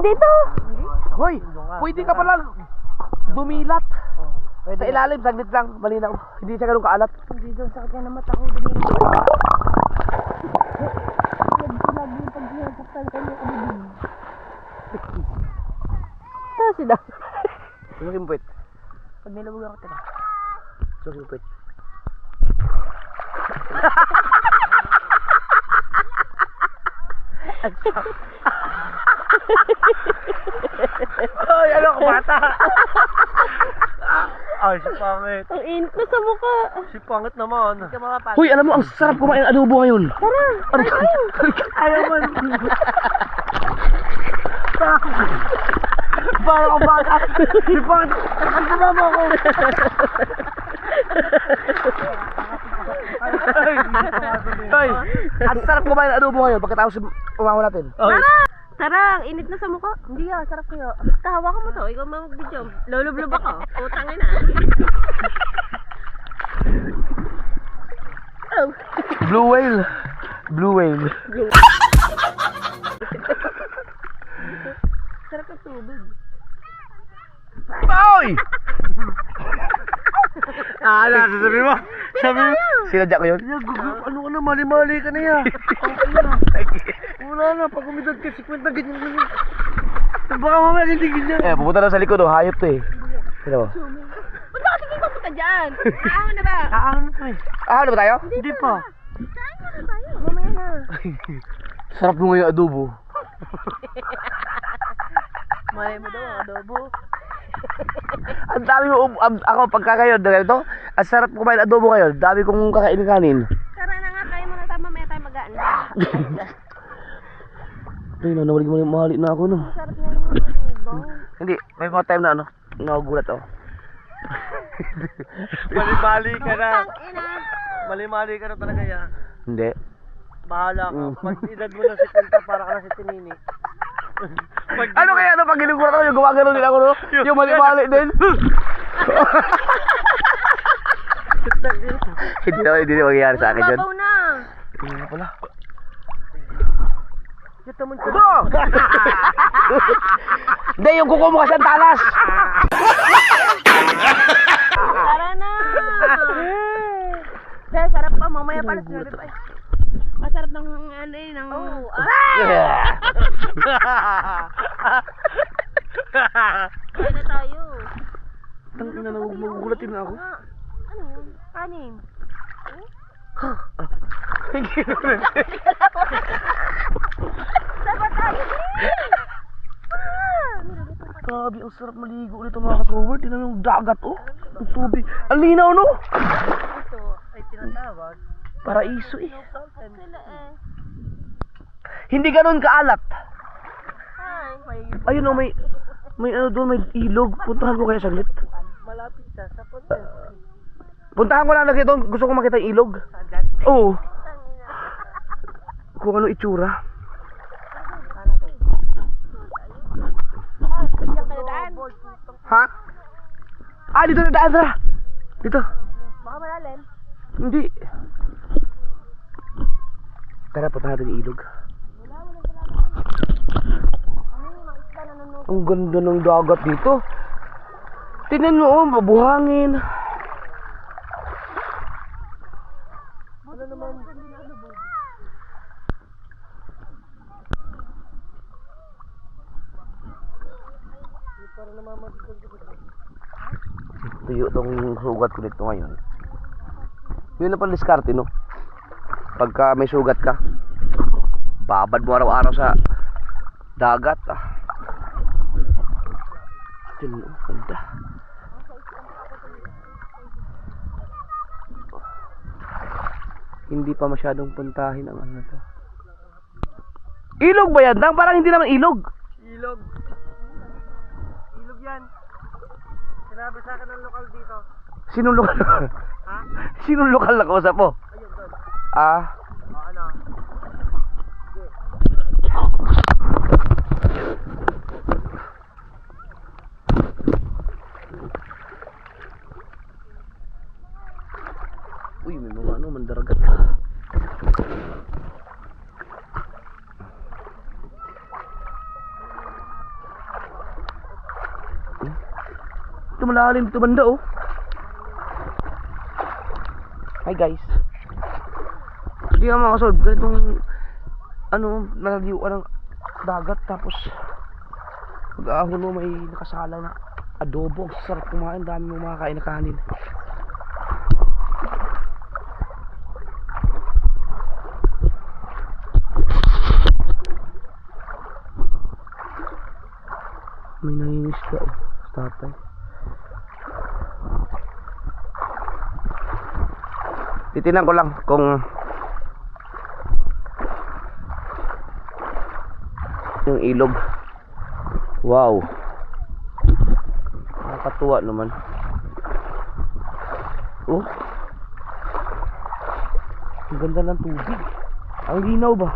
dito. Hoy, pwede ka palang dumilat. Sa ilalim, saglit lang, malinaw. Hindi siya ganun kaalat. Hindi daw, sakit ka na mata ko. Dumili. Kasi daw. Susukin mo, Pwet. Pag nilabog ako tira. Susukin mo, Pwet. Ay, ano ka bata? Ay, si pangit. Ang init na sa mukha. Si pangit naman. Hoy, alam mo, ang sarap kumain ng adobo ngayon. Tara, Ayaw mo. Para ka bata. Si pangit. Ang sumama ko. Hoy, ang sarap kumain ng adobo ngayon pagkatapos umawa natin. Tara, ang init na sa mukha. Hindi ah, sarap kayo. Tawa ka mo to, ikaw mag-video. Lulublob ako. Utangin na. Oh. Blue whale. Blue whale. Sarap ng tubig. Oy! Ano, sasabi mo? Sabi mo? Sinadya ko yun? Ano ka na, mali-mali ka na yan. Wala na, pag umidad ka, 50 na ganyan. Baka mamaya hindi ganyan. Pupunta na sa likod, oh. Hayop to eh. Sino mo? Ba't ba kasi ikaw ka dyan? Aahon na ba? Aano pa eh. Ano ba tayo? Hindi pa. Kain mo na tayo. Mamaya na. Sarap mo yung adobo. Malay mo daw ang adobo. Ang dami mo, ako pagka kayo, ganito, ang sarap kumain ng adobo ngayon. Dami kong kakainin kanin. Tara na nga, kain mo na tayo. Mamaya tayo magaan. Ay, nawalik mo yung mahali na ako, no? Sarap na yung adobo. Hindi, may mga time na ano, nagugulat ako. Mali-mali ka na. Ina. Mali-mali ka na talaga yan. Hindi. Bahala ka. Pag edad mo na si Punta, para ka na si Tinini. Ano kaya pag ginugulat ako, yung gumagano din ako, no? Yung mali-mali din. Hindi na mangyayari sa akin yun. Babaw na. Hindi na pala. Ito mo Ito! Hindi, yung kuko mo kasi ang talas. Tara na. Dahil sarap pa. Mamaya pala sinabi pa. Masarap ng ano eh, ng... Kaya na tayo. Tangin na nagugulatin na ako. Ano yun? Kanin. Dapat tayo din. Grabe, ang sarap maligo ulit mga ka-sower. Tingnan mo yung dagat, oh. Ang tubig. Ang linaw, no? Ito ay tinatawag. Paraiso, eh. Sila eh. Hindi ganun kaalat. Ay. Ayun, oh, may ano doon, may ilog. Puntahan ko kaya saglit. Malapit siya sa Punta. Puntahan ko lang lagi doon. Gusto ko makita yung ilog. Saan? Oo. Kung ano itsura. Diyan ka na daan. Ha? Ah, dito na daan, tara. Dito. Baka malalim. Hindi. Tara, puntahan natin yung ilog. Ang ganda ng dagat dito. Tingnan mo, oh, mabuhangin. Tuyo tong sugat ko dito ngayon. Yun na pala diskarte, no? Pagka may sugat ka, babad mo araw-araw sa dagat, ah. Yun, oh, ganda. Hindi pa masyadong puntahin ang ano to. Ilog ba yan? Parang hindi naman ilog. Ilog. Ilog yan. Sinabi sa akin ng lokal dito. Sinong lokal? Ha? Sinong lokal na kausap mo? Ayun doon. Ah, O ano? uy, may mga ano, mandaragat. dito malalim dito banda oh. Hi guys. Hindi nga mga kasol, ganitong ano, nalaliwan ng dagat tapos mag-ahon mo may nakasalang na adobo. Sarap kumain, dami mo makakain na kanin. May nanginis ka oh, tatay. Titinan ko lang kung yung ilog. Wow, nakakatuwa naman. Oh, ang ganda ng tubig. Ang linaw ba?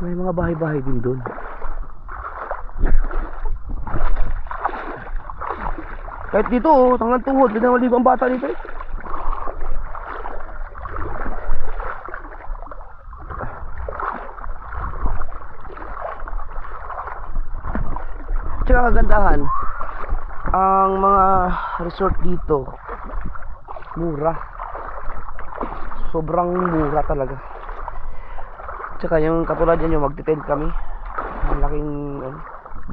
May mga bahay-bahay din doon. Kahit dito oh, hanggang tuhod, hindi na maligo ang bata dito eh. Tsaka kagandahan, ang mga resort dito mura. Sobrang mura talaga. Tsaka yung katulad yan, yung magtitent kami, malaking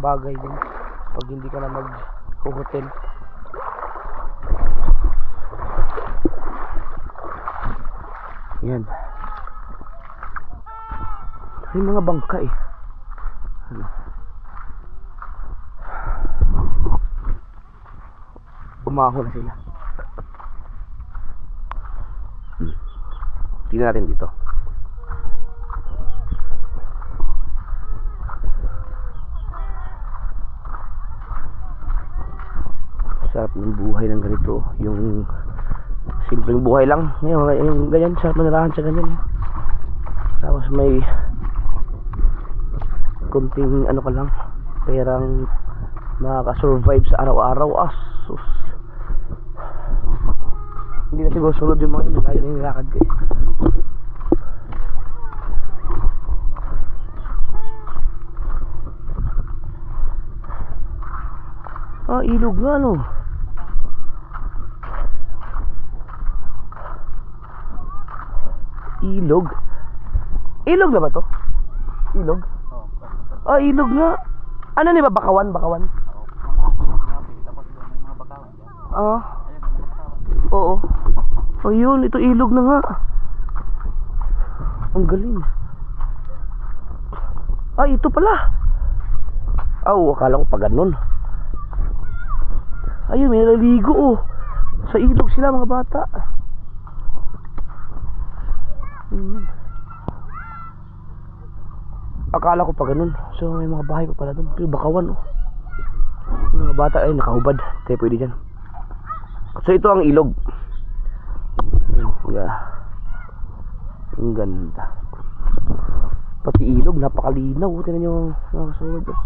bagay din pag hindi ka na mag-hotel. Yan. May mga bangka eh. Ano? Umaho na sila. Tingnan natin dito. Sarap ng buhay ng ganito. Yung simpleng buhay lang. Ngayon, yung ganyan, sarap manirahan sa ganyan. Tapos may kunting ano ka lang, perang makaka-survive sa araw-araw. Sus. Hindi na siguro sunod yung mga layo na nilakad ko eh. Ilog nga no. Ilog? Ilog na ba to? Ilog? Ilog nga. Ano ni ba? Bakawan? Bakawan? Oo. Yun, ito ilog na nga. Ang galing. Ito pala. Akala ko pa ganun. Ayun, may naliligo oh. Sa ilog sila mga bata. Ayan. Akala ko pa ganun. So may mga bahay pa pala doon. Pero bakawan oh. Yung mga bata ay nakahubad. Kaya pwede dyan. So ito ang ilog. Ang ganda. Pati ilog napakalinaw. Tingnan nyo mga kasunod oh.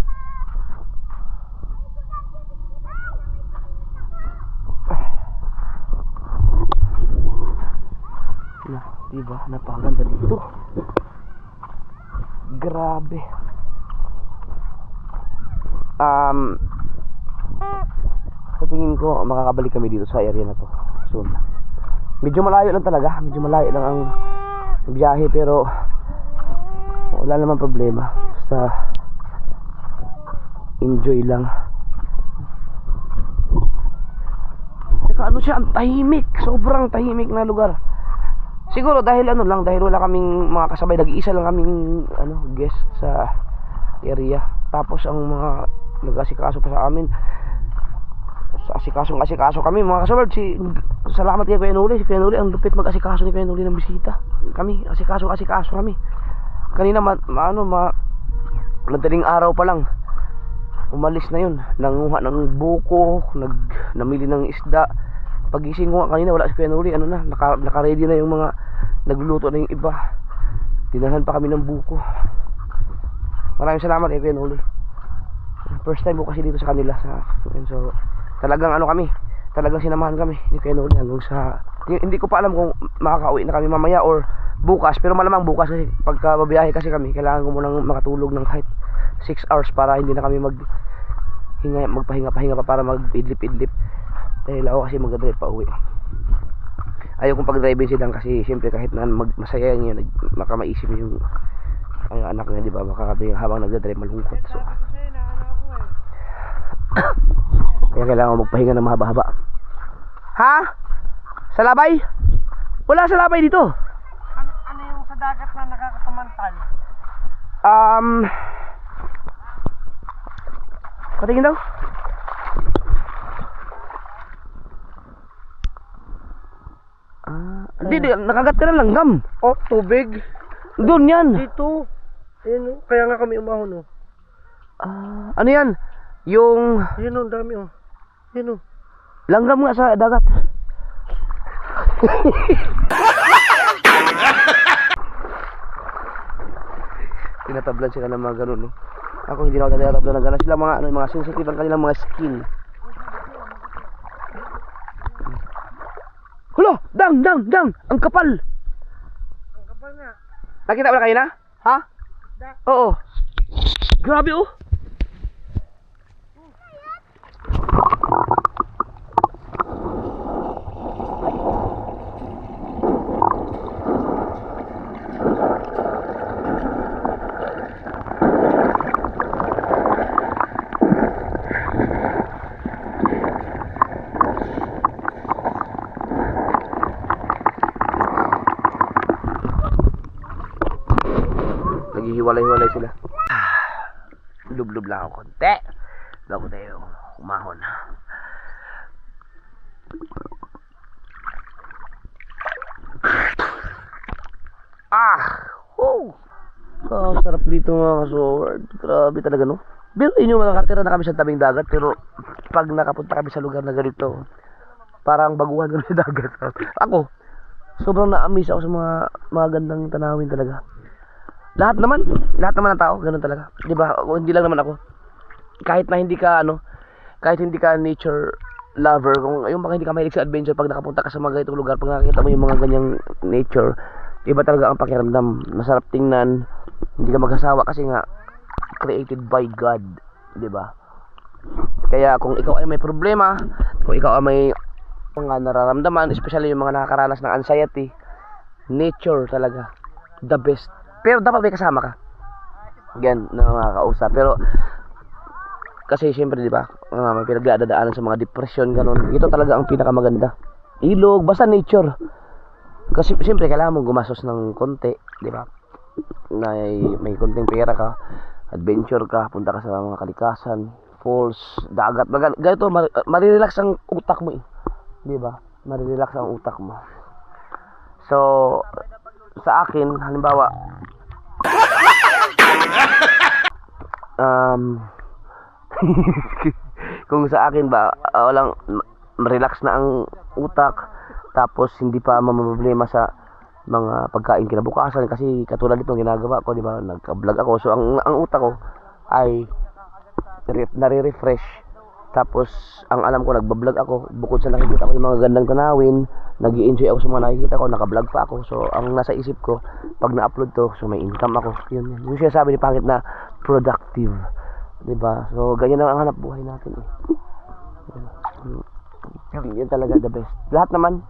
Diba? Napakaganda dito. Grabe. Sa tingin ko makakabalik kami dito sa area na to soon. Medyo malayo lang talaga. Medyo malayo lang ang biyahe pero wala naman problema. Basta enjoy lang. Tsaka ano siya, ang tahimik. Sobrang tahimik na lugar. Siguro dahil dahil wala kaming mga kasabay, nag-iisa lang kaming guest sa area. Tapos ang mga nag-asikaso pa sa amin, sa asikaso kami mga kasabay. Salamat kay Kuya Noli. Si Kuya Noli, ang lupit mag-asikaso ni Kuya Noli ng bisita. Kami, asikaso kami. Kanina madaling araw pa lang umalis na yun. Nanguha ng buko, namili ng isda. Pagising ko kanina wala si Kuya Noli, naka-ready na yung mga nagluluto na yung iba. Dinahan pa kami ng buko. Maraming salamat kay Kuya Noli. First time ko kasi dito sa kanila so talagang talagang sinamahan kami ni Kuya Noli hanggang sa hindi ko pa alam kung makakauwi na kami mamaya or bukas, pero malamang bukas kasi pagka babiyahe kasi kami, kailangan ko munang makatulog ng kahit 6 hours para hindi na kami magpahinga-pahinga pa para mag-idlip-idlip. Dahil ako kasi mag-drive pa uwi. Ayaw kong pag-drive silang kasi siyempre kahit na masaya yun, baka maisip yung ang anak niya, di ba? Baka habang nagdadrive malungkot. So kaya kailangan magpahinga ng mahaba-haba. Ha? Sa labay? Wala sa labay dito. Ano yung sa dagat na nakakapamantal? Patingin daw. Hindi, nakagat ka na langgam. Oh, tubig. Doon yan. Dito. Ayun, kaya nga kami umahon, oh. Ano yan? Yung Ayun, oh, dami, oh. Ayun, oh. langgam nga sa dagat. Tinatablan sila ng mga ganun, no? Ako hindi na ako tinatablan ng ganun. Sila mga sensitive ang kanilang mga skin. Hulo! Dang! Ang kapal! Ang kapal nga. Nakita mo na kayo na? Ha? Oo. Grabe, oh! Naghihiwalay-hiwalay sila. Lub-lub lang ako konti bago tayo umahon. Sarap dito mga kasoward. Grabe talaga, no? Pero inyo nakatira na kami sa tabing dagat, pero pag nakapunta kami sa lugar na ganito, parang baguhan kami sa dagat. Ako, sobrang na-amaze ako sa mga gandang tanawin talaga. Lahat naman ng tao, ganun talaga. 'Di ba? Hindi lang naman ako. Kahit hindi ka nature lover, kung yung baka hindi ka mahilig sa adventure, pag nakapunta ka sa mga ganitong lugar, pag nakakita mo yung mga ganyang nature, iba talaga ang pakiramdam. Masarap tingnan, hindi ka magsasawa kasi nga created by God, 'di ba? Kaya kung ikaw ay may problema, kung ikaw ay may mga nararamdaman, especially yung mga nakakaranas ng anxiety, nature talaga the best. Pero dapat may kasama ka. Yan, na makakausap. Pero kasi siyempre, di ba, may pinagdadaanan sa mga depression, ganun. Ito talaga ang pinakamaganda. Ilog, basta nature. Kasi siyempre kailangan mong gumastos ng konti, di ba? May konting pera ka, adventure ka, punta ka sa mga kalikasan, falls, dagat. Ganito, marirelax ang utak mo eh. Di ba? Marirelax ang utak mo. So, sa akin, halimbawa, kung sa akin ba, walang relax na ang utak, tapos hindi pa mamroblema sa mga pagkain kinabukasan, kasi katulad nito ginagawa ko, di ba, nagka-vlog ako, so ang utak ko ay nare-refresh. Tapos ang alam ko, nagbablog ako, bukod sa nakikita ko yung mga gandang tanawin, nag-i-enjoy ako sa mga nakikita ko, naka-vlog pa ako. So ang nasa isip ko, pag na-upload to, so may income ako. Yun yung sinasabi ni Pangit na productive, diba? So ganyan lang ang hanap buhay natin eh. Yun talaga the best. Lahat naman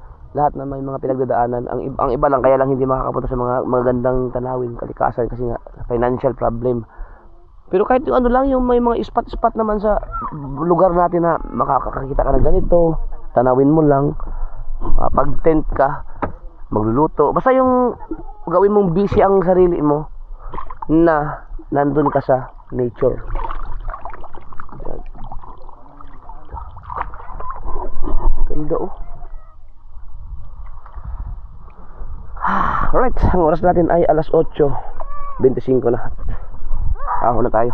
may mga pinagdadaanan. Ang iba lang, kaya lang hindi makakapunta sa mga magandang tanawin, kalikasan, kasi nga financial problem. Pero kahit yung ano lang, yung may mga spot naman sa lugar natin na makakakita ka ng ganito, tanawin mo lang, pag tent ka, magluluto, basta yung gawin mong busy ang sarili mo na nandun ka sa nature. Ganda oh. Alright, ang oras natin ay alas 8:25 na. Ahon na tayo.